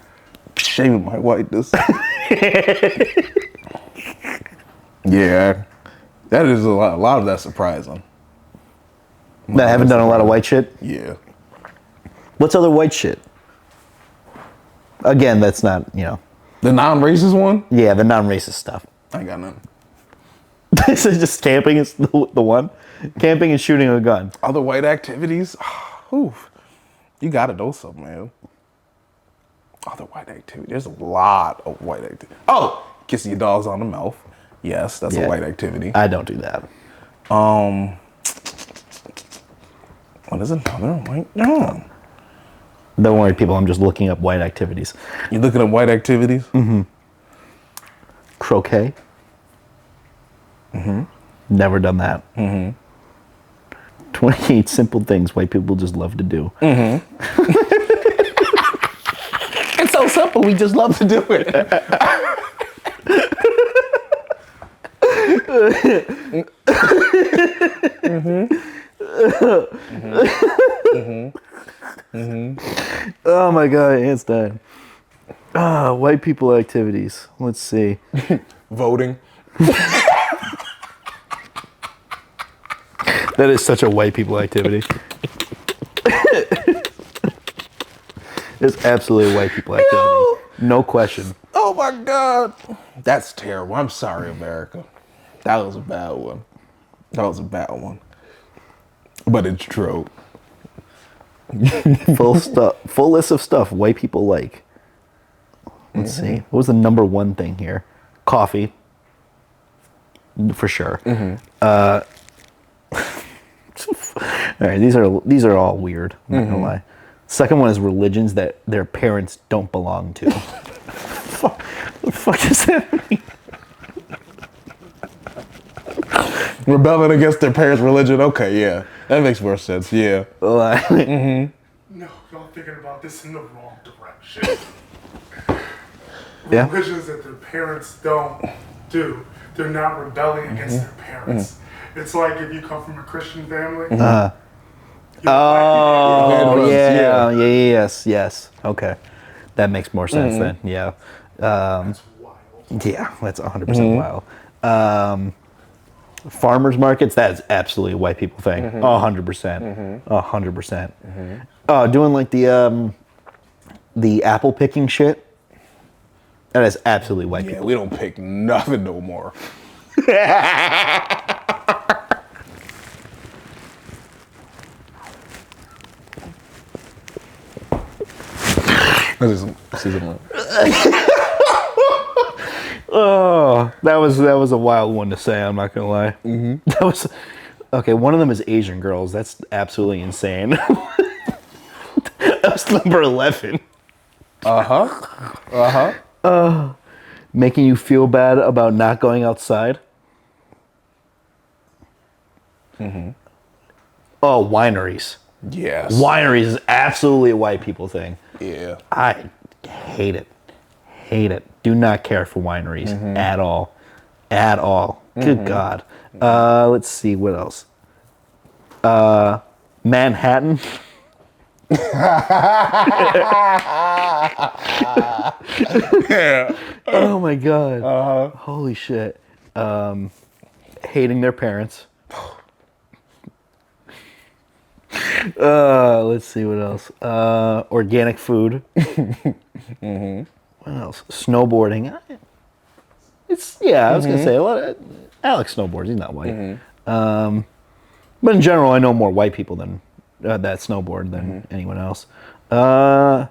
Shaming my whiteness. Yeah, that is a lot of that surprising. I haven't done a lot of white shit. Yeah. What's other white shit? Again, that's not, The non-racist one? Yeah, the non-racist stuff. I ain't got nothing. This is just camping is the one. Camping and shooting a gun. Other white activities? Oof. You gotta know something, man. Other white activity. There's a lot of white activity. Oh, kissing your dogs on the mouth. Yes, that's a white activity. I don't do that. What is another white? No. Don't worry, people. I'm just looking up white activities. You looking at white activities? Mm-hmm. Croquet. Mm-hmm. Never done that. Mm-hmm. 28 simple things white people just love to do. Mm-hmm. It's so simple. We just love to do it. Oh my god, it's done. White people activities. Let's see. Voting. That is such a white people activity. It's absolutely a white people activity. No question. Oh my God. That's terrible. I'm sorry, America. That was a bad one. But it's true. Full list of stuff white people like. Let's see. What was the number one thing here? Coffee. For sure. All right, these are all weird. I'm not gonna lie. Second one is religions that their parents don't belong to. What the fuck does that mean? Rebelling against their parents' religion. Okay, yeah. That makes more sense. Yeah. No, y'all thinking about this in the wrong direction. Yeah. Religions that their parents don't do. They're not rebelling against their parents. It's like if you come from a Christian family. Oh, yes. Okay. That makes more sense then. Yeah. That's wild. Yeah, that's 100% wild. Farmers markets, that's absolutely a white people thing. 100%. 100%. Doing like the apple picking shit. That is absolutely white people. We don't pick nothing no more. Oh, that was a wild one to say. I'm not gonna lie. That was okay. One of them is Asian girls. That's absolutely insane. That was number 11. Making you feel bad about not going outside. Oh, wineries. Yes. Wineries is absolutely a white people thing. Yeah. I hate it. Hate it. Do not care for wineries at all. At all. Good God. Let's see, what else? Manhattan. Yeah. Oh my God. Holy shit. Hating their parents. Let's see what else. Organic food. What else? Snowboarding. I was gonna say a lot of Alex snowboards. He's not white. But in general, I know more white people than that snowboard than anyone else. There's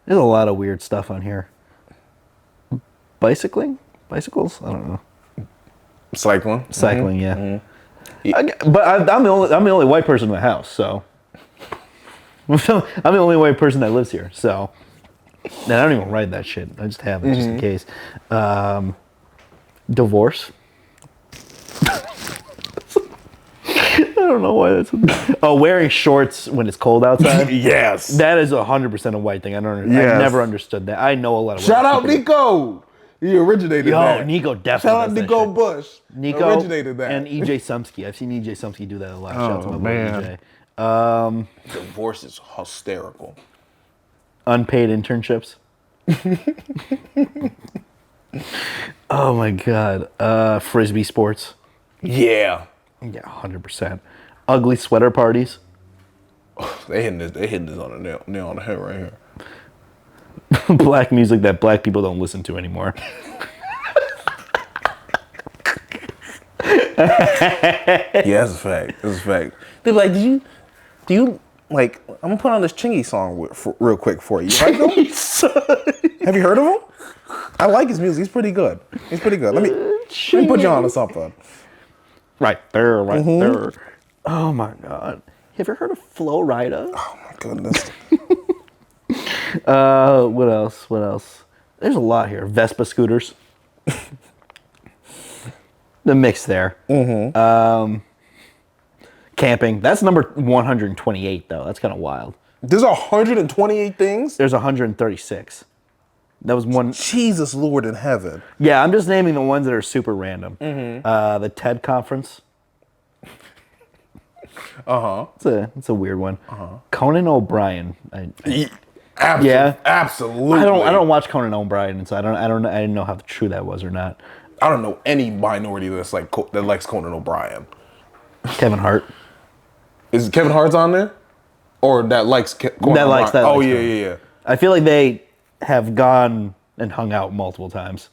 a lot of weird stuff on here. Bicycles? I don't know. Cycling. Yeah. But I'm the only white person in the house, so I'm the only white person that lives here. So, and I don't even ride that shit. I just have it just in case. Divorce. I don't know why that's. Wearing shorts when it's cold outside. Yes. That is 100% a white thing. I don't. Yes. I've never understood that. I know a lot of. Shout white out people. Nico. He originated that. Yo, Nico definitely. Shout out does that Nico shit. Bush. Nico originated that. and EJ Sumsky. I've seen EJ Sumsky do that a lot. Shout out to my boy man. EJ. Divorce is hysterical. Unpaid internships. Oh my god. Frisbee sports. Yeah. Yeah, 100%. Ugly sweater parties. They hitting this on the nail on the head right here. Black music that black people don't listen to anymore. Yeah, that's a fact. That's a fact. They be like, do you like? I'm gonna put on this Chingy song real quick for you. Right, have you heard of him? I like his music. He's pretty good. He's pretty good. Let me put you on to something. Right there, there. Oh my god. Have you heard of Flo Rida? Oh my goodness. What else? What else? There's a lot here. Vespa scooters. The mix there. Camping. That's number 128 though. That's kind of wild. There's 128 things. There's 136. That was one. Jesus Lord in heaven. Yeah, I'm just naming the ones that are super random. The TED conference. It's a weird one. Conan O'Brien. Yeah, absolutely. I don't watch Conan O'Brien, so I didn't know how true that was or not. I don't know any minority that likes Conan O'Brien. Kevin Hart. Is Kevin Hart's on there, or that likes Conan O'Brien? Oh yeah. I feel like they have gone and hung out multiple times.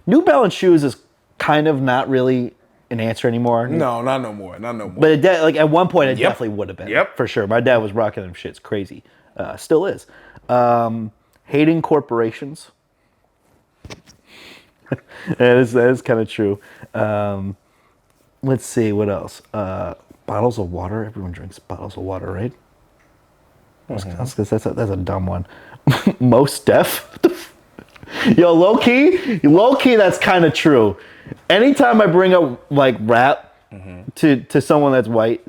New Balance shoes is kind of not really an answer anymore. No, not no more. But at one point, it definitely would have been. Yep, for sure. My dad was rocking them shits crazy. Still is. Hating corporations. That is kind of true. Let's see what else. Bottles of water. Everyone drinks bottles of water, right? That's a dumb one. Most deaf. Yo, low key, that's kind of true. Anytime I bring up like rap to someone that's white,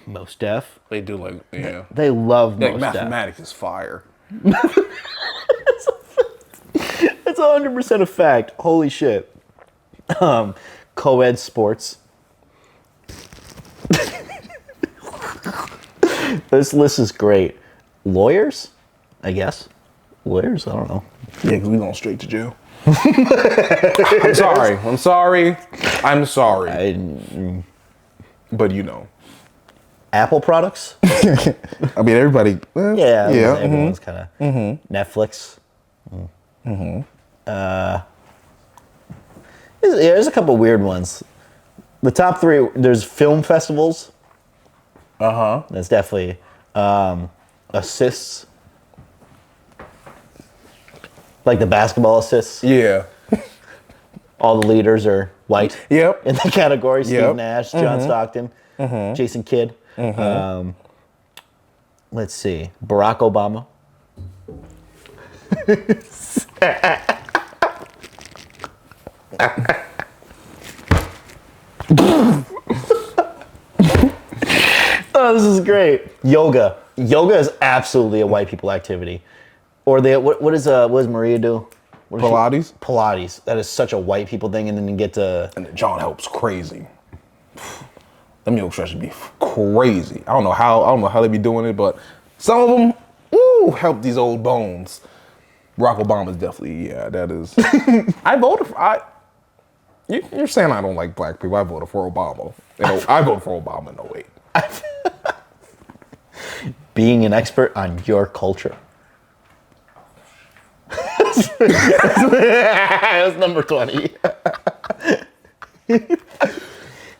most deaf. They do like They love like most mathematics is fire. That's 100% a fact. Holy shit. Co-ed sports. This list is great. Lawyers, I guess. Lawyers, I don't know. Yeah, because we going straight to jail. I'm sorry. But you know. Apple products? I mean, everybody. Everyone's kind of. Netflix. There's a couple weird ones. The top three, there's film festivals. That's definitely assists. Like the basketball assists. Yeah. All the leaders are white. Yep. In the category. Steve Nash, John Stockton, Jason Kidd. Let's see. Barack Obama. Oh, this is great. Yoga. Yoga is absolutely a white people activity. Or what does Maria do? Pilates? Pilates. That is such a white people thing, and then you get to... And John helps crazy. Them yoga stretches be crazy. I don't know how they be doing it, but some of them, help these old bones. Barack Obama's definitely, that is. I voted for, you're saying I don't like black people. I voted for Obama. I voted for Obama in 08. Being an expert on your culture. That's number 20. I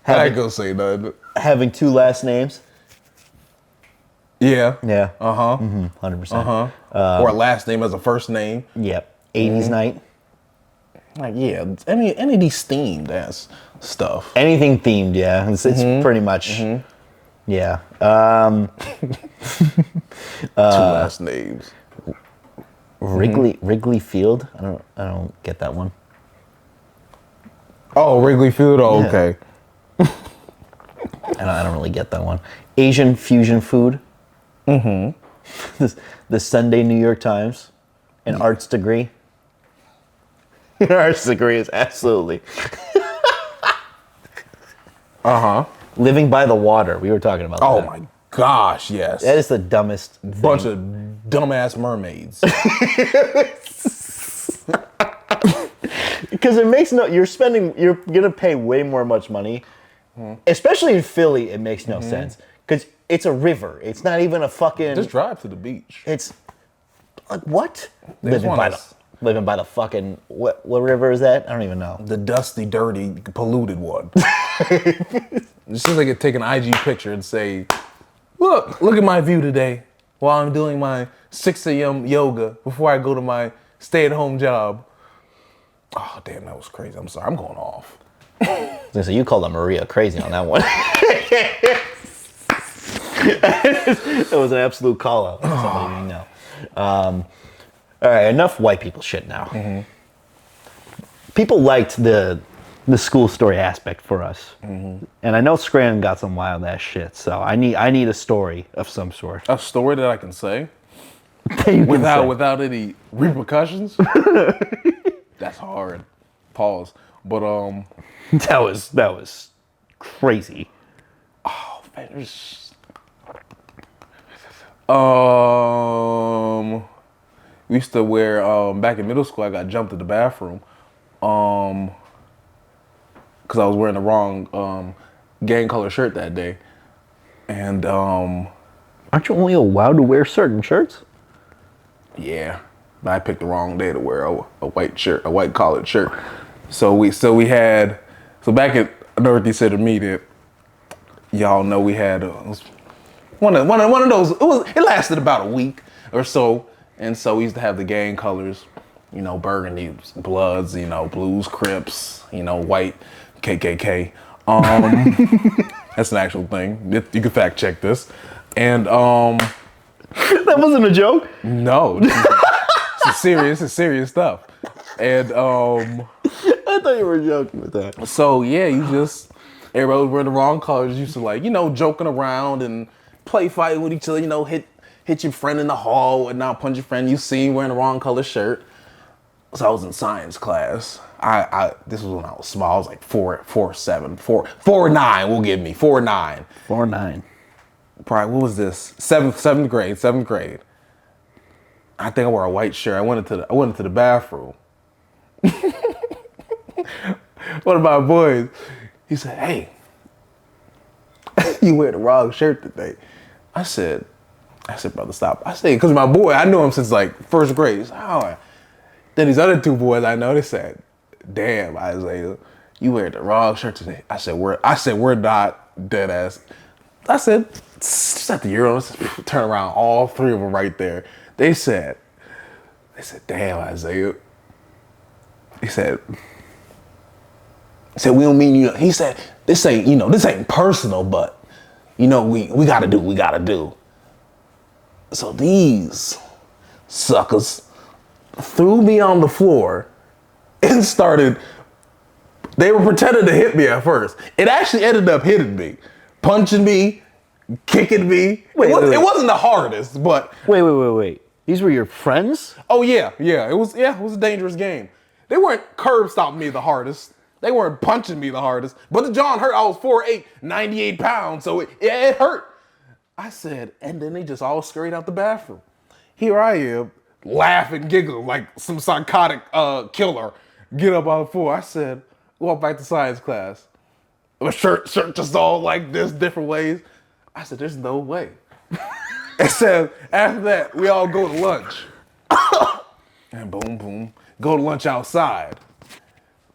ain't gonna say nothing. Having two last names. Yeah. Yeah. 100%. Or a last name as a first name. Yep. 80s night. Like, any of these themed ass stuff. Anything themed, yeah. It's pretty much, yeah. Two last names. Wrigley Field. I don't get that one. Oh, Wrigley Field. Oh, okay. I don't really get that one. Asian fusion food. The Sunday New York Times. An arts degree. An arts degree is absolutely. Living by the water. We were talking about that. Oh my gosh, yes. That is the dumbest thing. Bunch of dumbass mermaids. Because it makes you're gonna pay way more much money, especially in Philly. It makes no sense because it's a river. It's not even a fucking. Just drive to the beach. It's like what? They just want Living by the fucking what river is that? I don't even know. the dusty, dirty, polluted one. It seems like it take an IG picture and say, look at my view today while I'm doing my 6 a.m. yoga before I go to my stay-at-home job. Oh, damn, that was crazy. I'm sorry. I'm going off. So you called Maria crazy on that one. It was an absolute call out. Somebody you know. All right, enough white people shit now. People liked the school story aspect for us, and I know Scranton got some wild ass shit. So I need a story of some sort. A story that I can say You can say. without any repercussions. That's hard. Pause. But That was crazy. oh man, we used to wear back in middle school. I got jumped in the bathroom because I was wearing the wrong gang color shirt that day, and Aren't you only allowed to wear certain shirts? yeah, but I picked the wrong day to wear a white shirt, a white collared shirt. So back at Dorothy said to me that y'all know we had one of those. It lasted about a week or so, and so we used to have the gang colors, burgundy, Bloods, Blues, Crips, white, KKK. That's an actual thing. You can fact check this, and That wasn't a joke. no, it's serious stuff, and I thought you were joking with that. So yeah, everybody was wearing the wrong colors. Used to joking around and play fighting with each other. Hit your friend in the hall and now punch your friend you see wearing the wrong color shirt. So I was in science class. This was when I was small. I was like 4'7", 4'9". We'll give me 4'9". 4'9". Probably what was this? Seventh grade. I think I wore a white shirt. I went into the bathroom. One of my boys, he said, "Hey, you wear the wrong shirt today." I said, "Brother, stop." I said, because my boy, I knew him since like first grade. He's like, "Oh." Then these other two boys I know, they said, "Damn, Isaiah, you wear the wrong shirt today." I said, we're not dead ass. I said, set the Euros, turn around, all three of them right there. They said, "Damn, Isaiah." He said, "We don't mean you." He said, this ain't personal, but we gotta do what we gotta do. So these suckers threw me on the floor and they were pretending to hit me at first. It actually ended up hitting me, punching me, kicking me. Wait. It wasn't the hardest, but. Wait. These were your friends? Oh yeah. It was a dangerous game. They weren't curb stomping me the hardest. They weren't punching me the hardest. But the John hurt. I was 4'8", 98 pounds, so it hurt. I said, and then they just all scurried out the bathroom. Here I am, laughing, giggling like some psychotic killer. Get up on the floor. I said, walk back to science class. My shirt just all like this, different ways. I said, there's no way. And so after that, we all go to lunch. And boom, go to lunch outside.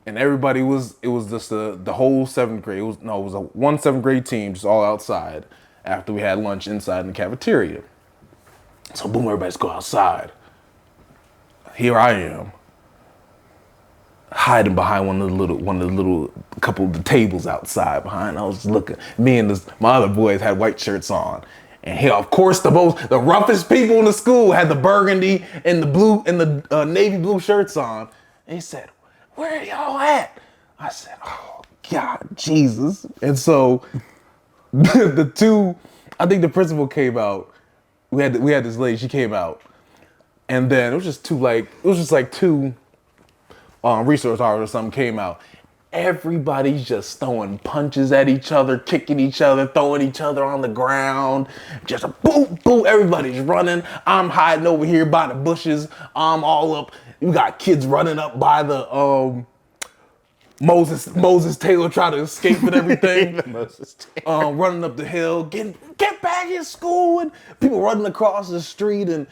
And everybody it was just the whole 7th grade. It was a 1 7th grade team just all outside after we had lunch inside in the cafeteria. So boom, everybody's go outside. Here I am, hiding behind one of the little couple of the tables outside behind. I was just looking. Me and my other boys had white shirts on. And here, of course, the roughest people in the school had the burgundy and the blue and the navy blue shirts on. And he said, "Where are y'all at?" I said, "Oh God, Jesus!" And so I think the principal came out. We had this lady. She came out, and then it was just two resource officers or something came out. Everybody's just throwing punches at each other, kicking each other, throwing each other on the ground. Just a boom, boom. Everybody's running. I'm hiding over here by the bushes. I'm all up. You got kids running up by the Moses Taylor tried to escape and everything. Moses Taylor. Running up the hill, get back in school, and people running across the street, and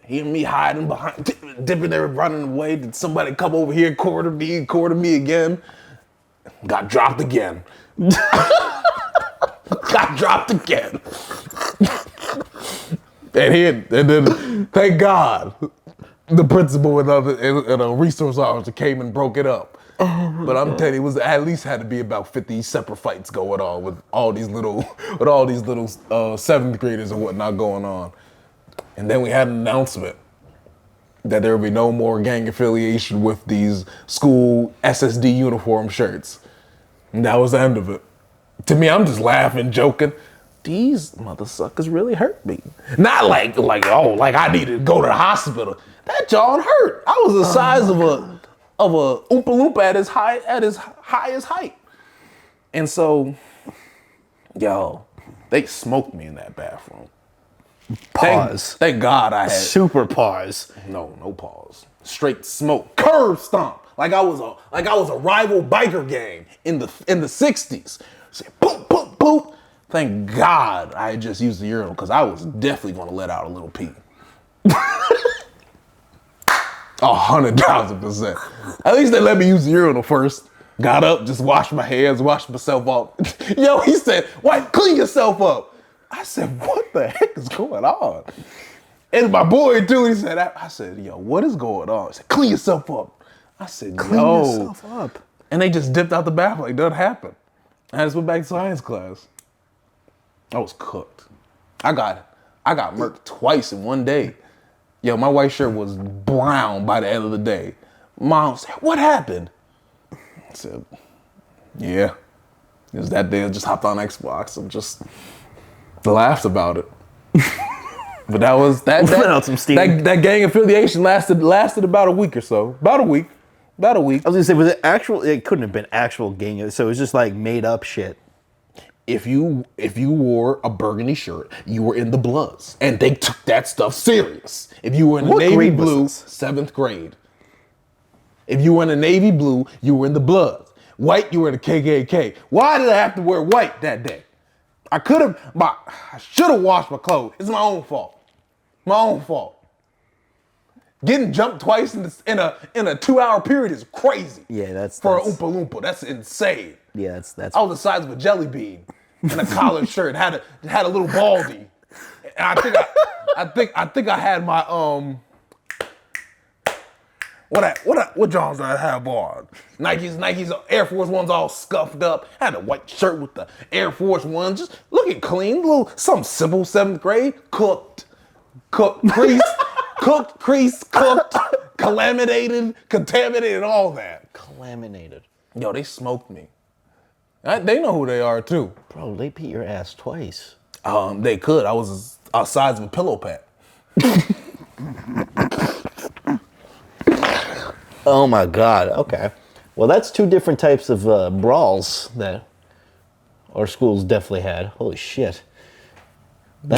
he and me hiding behind, dipping there, running away. Did somebody come over here, quarter me again? Got dropped again. Got dropped again. And then, thank God, the principal and a resource officer came and broke it up. But I'm telling you, it was at least had to be about 50 separate fights going on with all these little seventh graders and whatnot going on. And then we had an announcement that there would be no more gang affiliation with these school SSD uniform shirts. And that was the end of it. To me, I'm just laughing, joking. These mother suckers really hurt me. Not like I needed to go to the hospital. That John hurt. I was the size of a Oompa Loompa at his highest height. And so, yo, they smoked me in that bathroom. Pause. Thank God I had Super pause. no pause. Straight smoke. Curb stomp. Like I was a rival biker gang in the 60s. Say poop, poop, poop. Thank God I had just used the urinal because I was definitely gonna let out a little pee. 100,000%. At least they let me use the urinal first. Got up, just washed my hands, washed myself off. Yo, he said, "Why clean yourself up?" I said, "What the heck is going on?" And my boy too, he said, I said, "Yo, what is going on?" He said, "Clean yourself up." I said, Clean yourself up. And they just dipped out the bathroom like nothing happened. I just went back to science class. I was cooked. I got murked twice in one day. Yo, my white shirt was brown by the end of the day. Mom said, "What happened?" I said, "Yeah." It was that day I just hopped on Xbox and just laughed about it. But that was that gang affiliation lasted about a week or so. About a week. I was gonna say, was it actual? It couldn't have been actual gang. So it was just like made up shit. If you wore a burgundy shirt, you were in the Bloods, and they took that stuff serious. If you were in the navy blue, 7th grade. If you were in the navy blue, you were in the Bloods. White, you were in the KKK. Why did I have to wear white that day? I should have washed my clothes. It's my own fault. My own fault. Getting jumped twice in a 2-hour period is crazy. Yeah, that's for an Oompa Loompa. That's insane. Yeah, that's. I was the size of a jelly bean in a collared shirt. Had a little baldy. And I think I had my what Johns did I have on? Nike's Air Force Ones all scuffed up. I had a white shirt with the Air Force Ones, just looking clean. Something simple, 7th grade. Cooked, creased, contaminated, all that. Contaminated. Yo, they smoked me. They know who they are too. Bro, they beat your ass twice. They could. I was the size of a pillow pet. Oh my God. Okay. Well, that's 2 different types of brawls that our schools definitely had. Holy shit.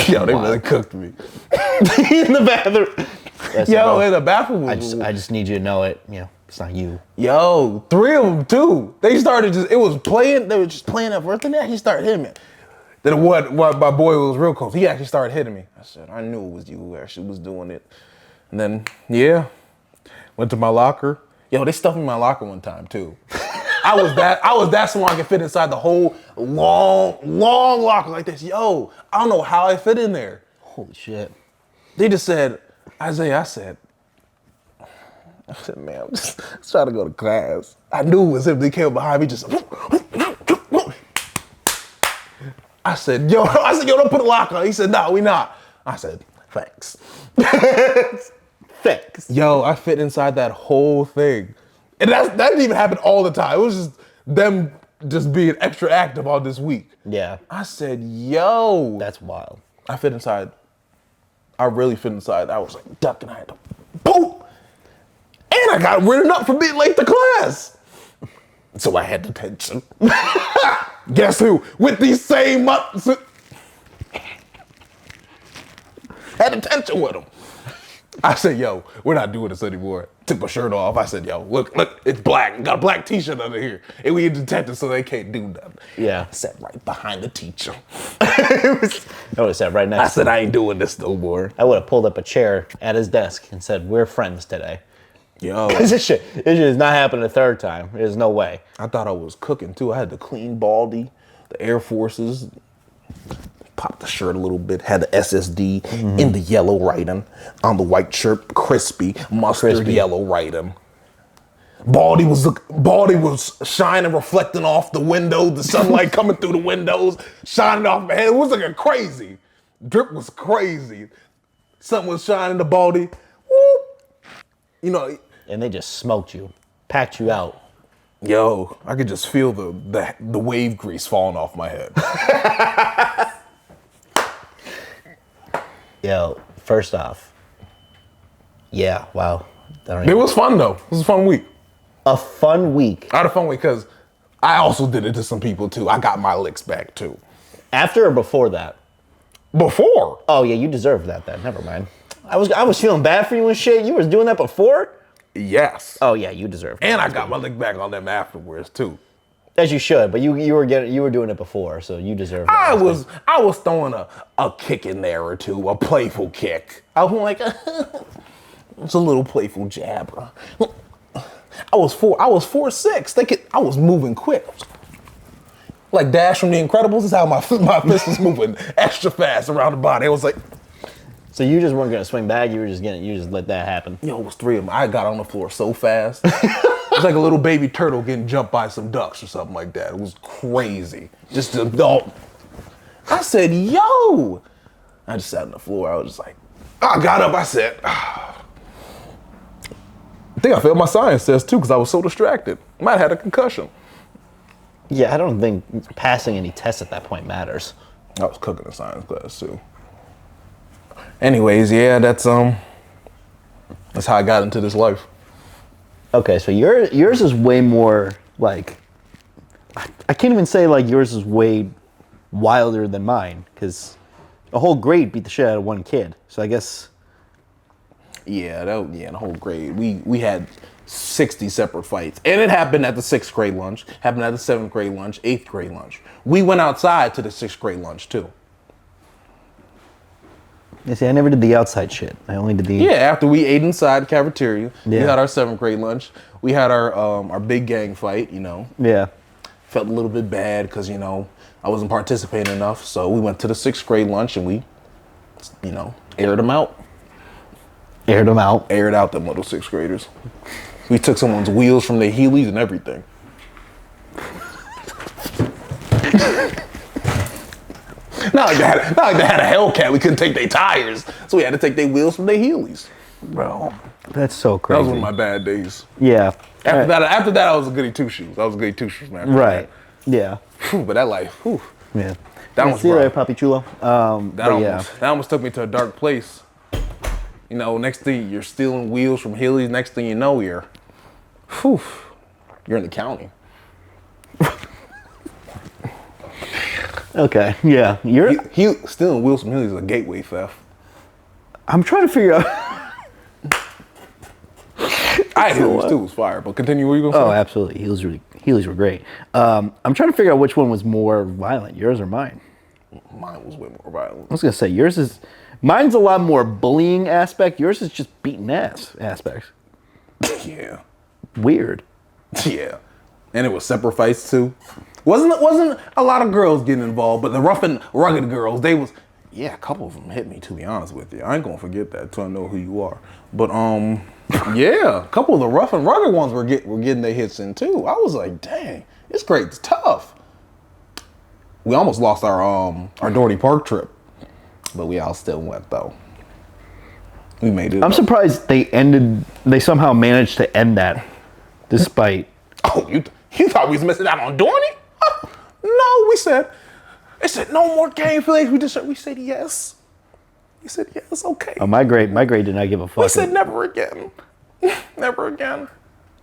Yo, they really cooked me. In the bathroom. In the bathroom. I just need you to know it. You know, it's not you. Yo, 3 of them too. They started they were just playing at first, and then he started hitting me. Then what my boy was real close. He actually started hitting me. I said, I knew it was you who actually was doing it. And then, went to my locker. Yo, they stuffed me in my locker one time too. I was that small I could fit inside the whole long locker like this. Yo, I don't know how I fit in there. Holy shit. They just said, Isaiah, I said, man, I'm just trying to go to class. I knew it was him. They came behind me just. I said, yo, don't put a lock on. He said, no, we not. I said, thanks. Thanks. Yo, I fit inside that whole thing. And that didn't even happen all the time. It was just them just being extra active all this week. Yeah. I said, yo. That's wild. I fit inside. I really fit inside. I was like ducking. I had to poop. And I got written up for being late to class. So I had detention. Guess who? With these same had detention with them. I said, yo, we're not doing this anymore. Took my shirt off. I said, yo, look, it's black. Got a black t-shirt under here. And we detectives, so they can't do nothing. Yeah. I sat right behind the teacher. I would have sat right next I said, I ain't doing this no more. I would have pulled up a chair at his desk and said, we're friends today. Yo. This shit is not happening a third time. There's no way. I thought I was cooking too. I had the clean baldy, the Air Forces, popped the shirt a little bit, had the SSD in the yellow writing, on the white shirt, crispy, mustard yellow writing. Baldy was shining, reflecting off the window, the sunlight coming through the windows, shining off my head. It was looking crazy. Drip was crazy. Something was shining the Baldy. Whoop. You know. And they just smoked you, packed you out. Yo, I could just feel the wave grease falling off my head. Yo, first off, yeah, wow. It was fun though. It was a fun week. A fun week. I had a fun week because I also did it to some people too. I got my licks back too. After or before that? Before? Oh yeah, you deserved that then. Never mind. I was feeling bad for you and shit. You was doing that before? Yes. Oh yeah, you deserved it. And I got my lick back on them afterwards too. As you should, but you were doing it before, so you deserve it. I was throwing a kick in there or two, a playful kick. I was like, it's a little playful jab. I was 4'6". I was moving quick. Like Dash from The Incredibles. This is how my fist was moving extra fast around the body. It was like. So you just weren't gonna swing back. You just let that happen. Yo, it was three of them. I got on the floor so fast. It was like a little baby turtle getting jumped by some ducks or something like that. It was crazy. Just the dog. I said, yo. I just sat on the floor. I was just like, I got up. I said, I think I failed my science test too because I was so distracted. Might have had a concussion. Yeah, I don't think passing any tests at that point matters. I was cooking in science class too. Anyways, yeah, that's how I got into this life. Okay, so yours is way more like, I can't even say like yours is way wilder than mine because a whole grade beat the shit out of one kid. So I guess. Yeah, the whole grade. We had 60 separate fights. And it happened at the 6th grade lunch, happened at the 7th grade lunch, 8th grade lunch. We went outside to the 6th grade lunch too. You see, I never did the outside shit. I only did the... Yeah, after we ate inside the cafeteria, we had our 7th grade lunch. We had our big gang fight, you know. Yeah. Felt a little bit bad because, you know, I wasn't participating enough. So we went to the 6th grade lunch and we, you know, aired them out. Aired them out? Aired out them little 6th graders. We took someone's wheels from their Heelys and everything. Not like they had a Hellcat. We couldn't take their tires, so we had to take their wheels from their Heelys. Bro, that's so crazy. That was one of my bad days. Yeah. After that, I was a goody two shoes. I was a goody two shoes, man. Right. Yeah. Whew, but that life, whew. Yeah. That was see you rough. later, Papi Chulo. That almost took me to a dark place. You know, next thing you're stealing wheels from Heelys. Next thing you know, you're in the county. Okay. Yeah. Stealing wheels from Heelys is a gateway theft. I'm trying to figure out. I had Heelys too. It was fire. But continue. What you gonna say? Oh, absolutely. Heelys were great. I'm trying to figure out which one was more violent, yours or mine. Mine was way more violent. I was gonna say mine's a lot more bullying aspect. Yours is just beating ass aspects. Yeah. Weird. Yeah. And it was separate fights too. Wasn't a lot of girls getting involved, but the rough and rugged girls, a couple of them hit me, to be honest with you. I ain't gonna forget that till I know who you are. But yeah, a couple of the rough and rugged ones were getting their hits in too. I was like, dang, it's great, it's tough. We almost lost our Doherty Park trip, but we all still went though. We made it. I'm surprised they somehow managed to end that, despite. Oh, you thought we was missing out on doing it? No, they said no more game flags. We said yes. We said yes, okay. Oh, my grade did not give a fuck. We said never again. Never again.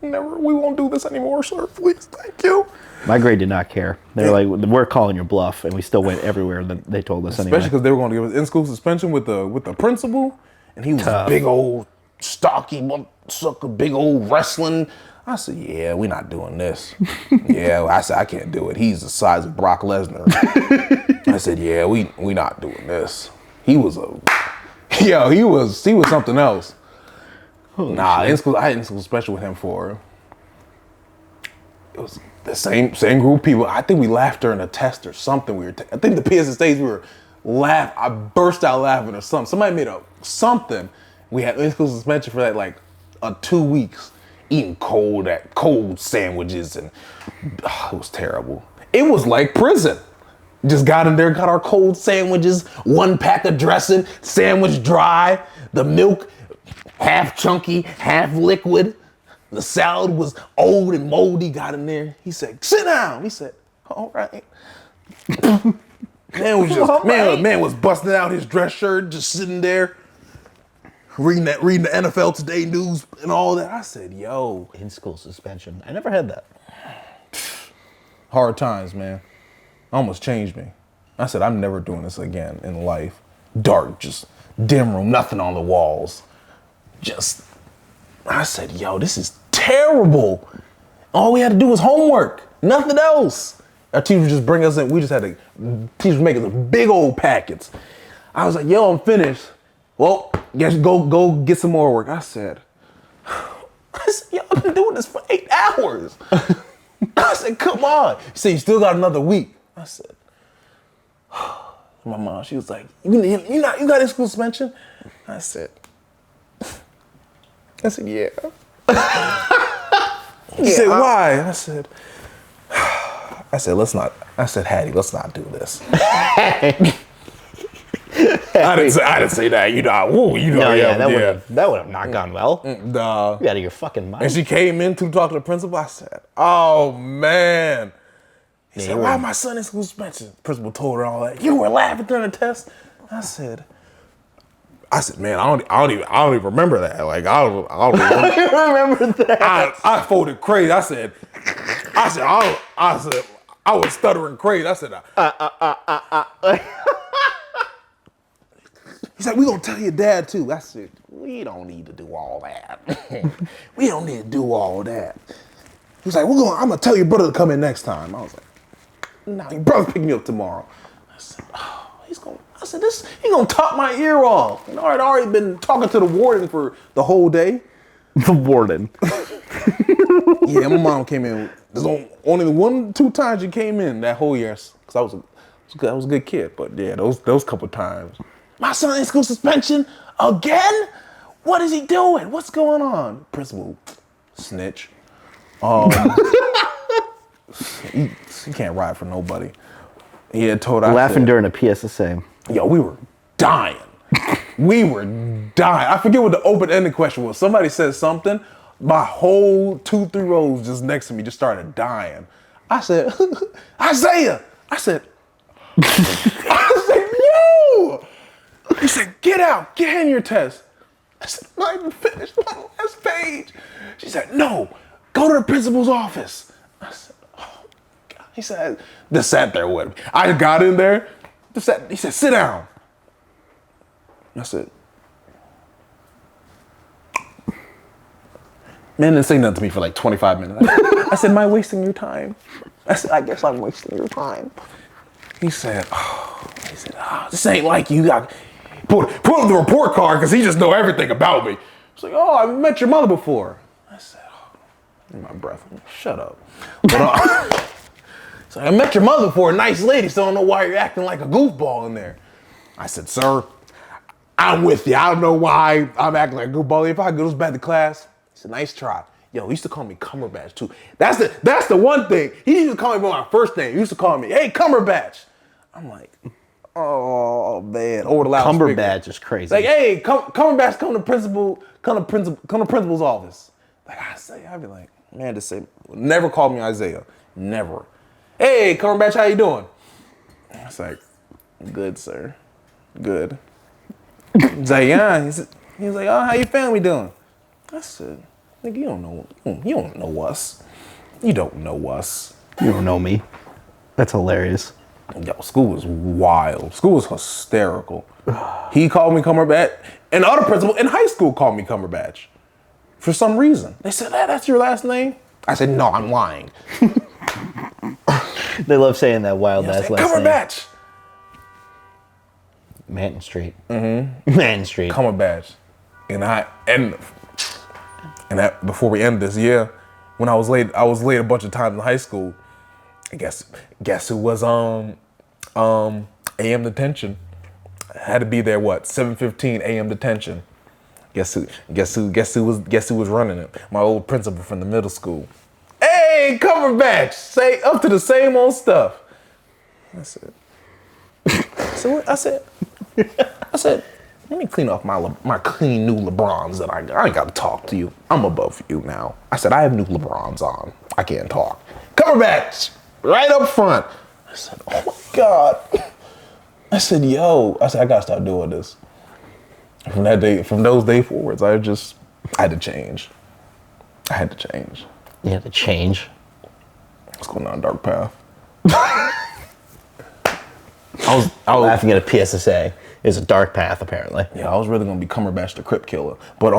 Never. We won't do this anymore, sir. Please, thank you. My grade did not care. They're like, we're calling your bluff, and we still went everywhere that they told us anyway. Especially because they were going to give us in-school suspension with the principal, And he was big old, stocky, sucker, big old wrestling. I said, yeah, we're not doing this. Yeah, I said, I can't do it. He's the size of Brock Lesnar. I said, yeah, we not doing this. He was something else. Nah, in school, I had in school special with him for, it was the same group of people. I think we laughed during a test or something. I think the PSSAs, I burst out laughing or something. Somebody made up something. We had in school suspension for that, like 2 weeks, eating cold sandwiches, and it was terrible. It was like prison. Just got in there, got our cold sandwiches, 1 pack of dressing, sandwich dry, the milk half chunky, half liquid. The salad was old and moldy, got in there. He said, sit down. We said, all right. Man was busting out his dress shirt, just sitting there, reading the NFL Today news and all that. I said, yo. In school suspension. I never had that. Hard times, man. Almost changed me. I said, I'm never doing this again in life. Dark, just dim room, nothing on the walls. I said, yo, this is terrible. All we had to do was homework, nothing else. Our teachers just bring us in. We just had to, teachers make us big old packets. I was like, yo, I'm finished. Well, guess go get some more work. I said, yo, I've been doing this for 8 hours. I said, come on. He said, you still got another week. I said, my mom, she was like, you got in school suspension? I said, yeah. He said, why? I said, Hattie, let's not do this. I didn't say that. That would have not gone well. You out of your fucking mind. And she came in to talk to the principal. I said, oh man. He said, why my son in school suspension? The principal told her all that. You were laughing during the test. I said, man, I don't even remember that. Like I don't remember that. I folded crazy. I said, I was stuttering crazy. I said, he's like, we gonna tell your dad too. I said, we don't need to do all that. We don't need to do all that. He was like, I'm gonna tell your brother to come in next time. I was like, no, your brother's picking me up tomorrow. I said, he's gonna top my ear off. You know, I'd already been talking to the warden for the whole day. The warden. Yeah, my mom came in. There's only 1-2 times she came in that whole year, because I was a good kid. But yeah, those couple times. My son in school suspension again? What is he doing? What's going on? Principal, snitch. He can't ride for nobody. He had told us. Laughing during a PSSA. Yo, we were dying. I forget what the open-ended question was. Somebody said something. My whole 2-3 rows just next to me just started dying. I said, Isaiah. I said, yo. He said, get out. Get in your test. I said, I'm not even finished my last page. She said, no. Go to the principal's office. I said, oh, God. He said, just sat there with me. I got in there. He said, sit down. I said, man didn't say nothing to me for like 25 minutes. I said, am I wasting your time? I said, I guess I'm wasting your time. He said, this ain't like you got pull up the report card because he just know everything about me. It's like, oh, I've met your mother before. I said, in my breath, shut up. But, so I met your mother before, a nice lady, so I don't know why you're acting like a goofball in there. I said, sir, I'm with you. I don't know why I'm acting like a goofball. If I goes back to class, it's a nice try. Yo, he used to call me Cumberbatch too. That's the one ththing. He used to call me by my first name. He used to call me, hey, Cumberbatch. I'm like, oh man, over the loudspeaker. Cumberbatch is crazy. Like, hey, Cumberbatch, come to principal's office. Like I'd be like, man, this say never call me Isaiah. Never. Hey, Cumberbatch, how you doing? I was like, good, sir. Good. Zayan, he was like, oh, how your family doing? I said, nigga, you don't know us. You don't know us. You don't know me. That's hilarious. Yo, school was wild. School was hysterical. He called me Cumberbatch, and the other principal in high school called me Cumberbatch. For some reason. They said, that's your last name? I said, no, I'm lying. They love saying that wild ass last name. Cumberbatch. Manton Street. Mm-hmm. Manton Street. Cumberbatch. And that before we ended this year, when I was late a bunch of times in high school. I guess who was AM detention. I had to be there 7:15 AM detention. Guess who was running it? My old principal from the middle school. Hey, Cumberbatch, say up to the same old stuff. I said, let me clean off my clean new LeBrons that I ain't gotta talk to you. I'm above you now. I said, I have new LeBrons on. I can't talk. Cumberbatch, right up front. I said, oh my God. I said, I gotta stop doing this. From those days forwards, I had to change. You had to change. I was going down a dark path. I was laughing at a PSSA. It's a dark path, apparently. Yeah, I was really gonna be Cumberbatch the Crip Killer. But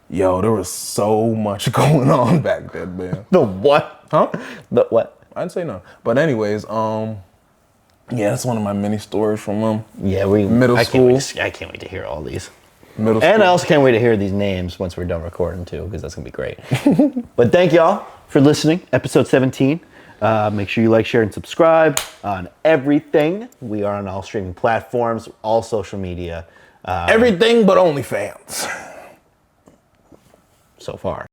there was so much going on back then, man. The what? Huh? The what? I didn't say no. But anyways, that's one of my many stories from middle school. I can't wait to hear all these. Middle school. And I also can't wait to hear these names once we're done recording too, because that's gonna be great. But thank y'all for listening. Episode 17. Make sure you like, share, and subscribe on everything. We are on all streaming platforms, all social media. Everything but OnlyFans. So far.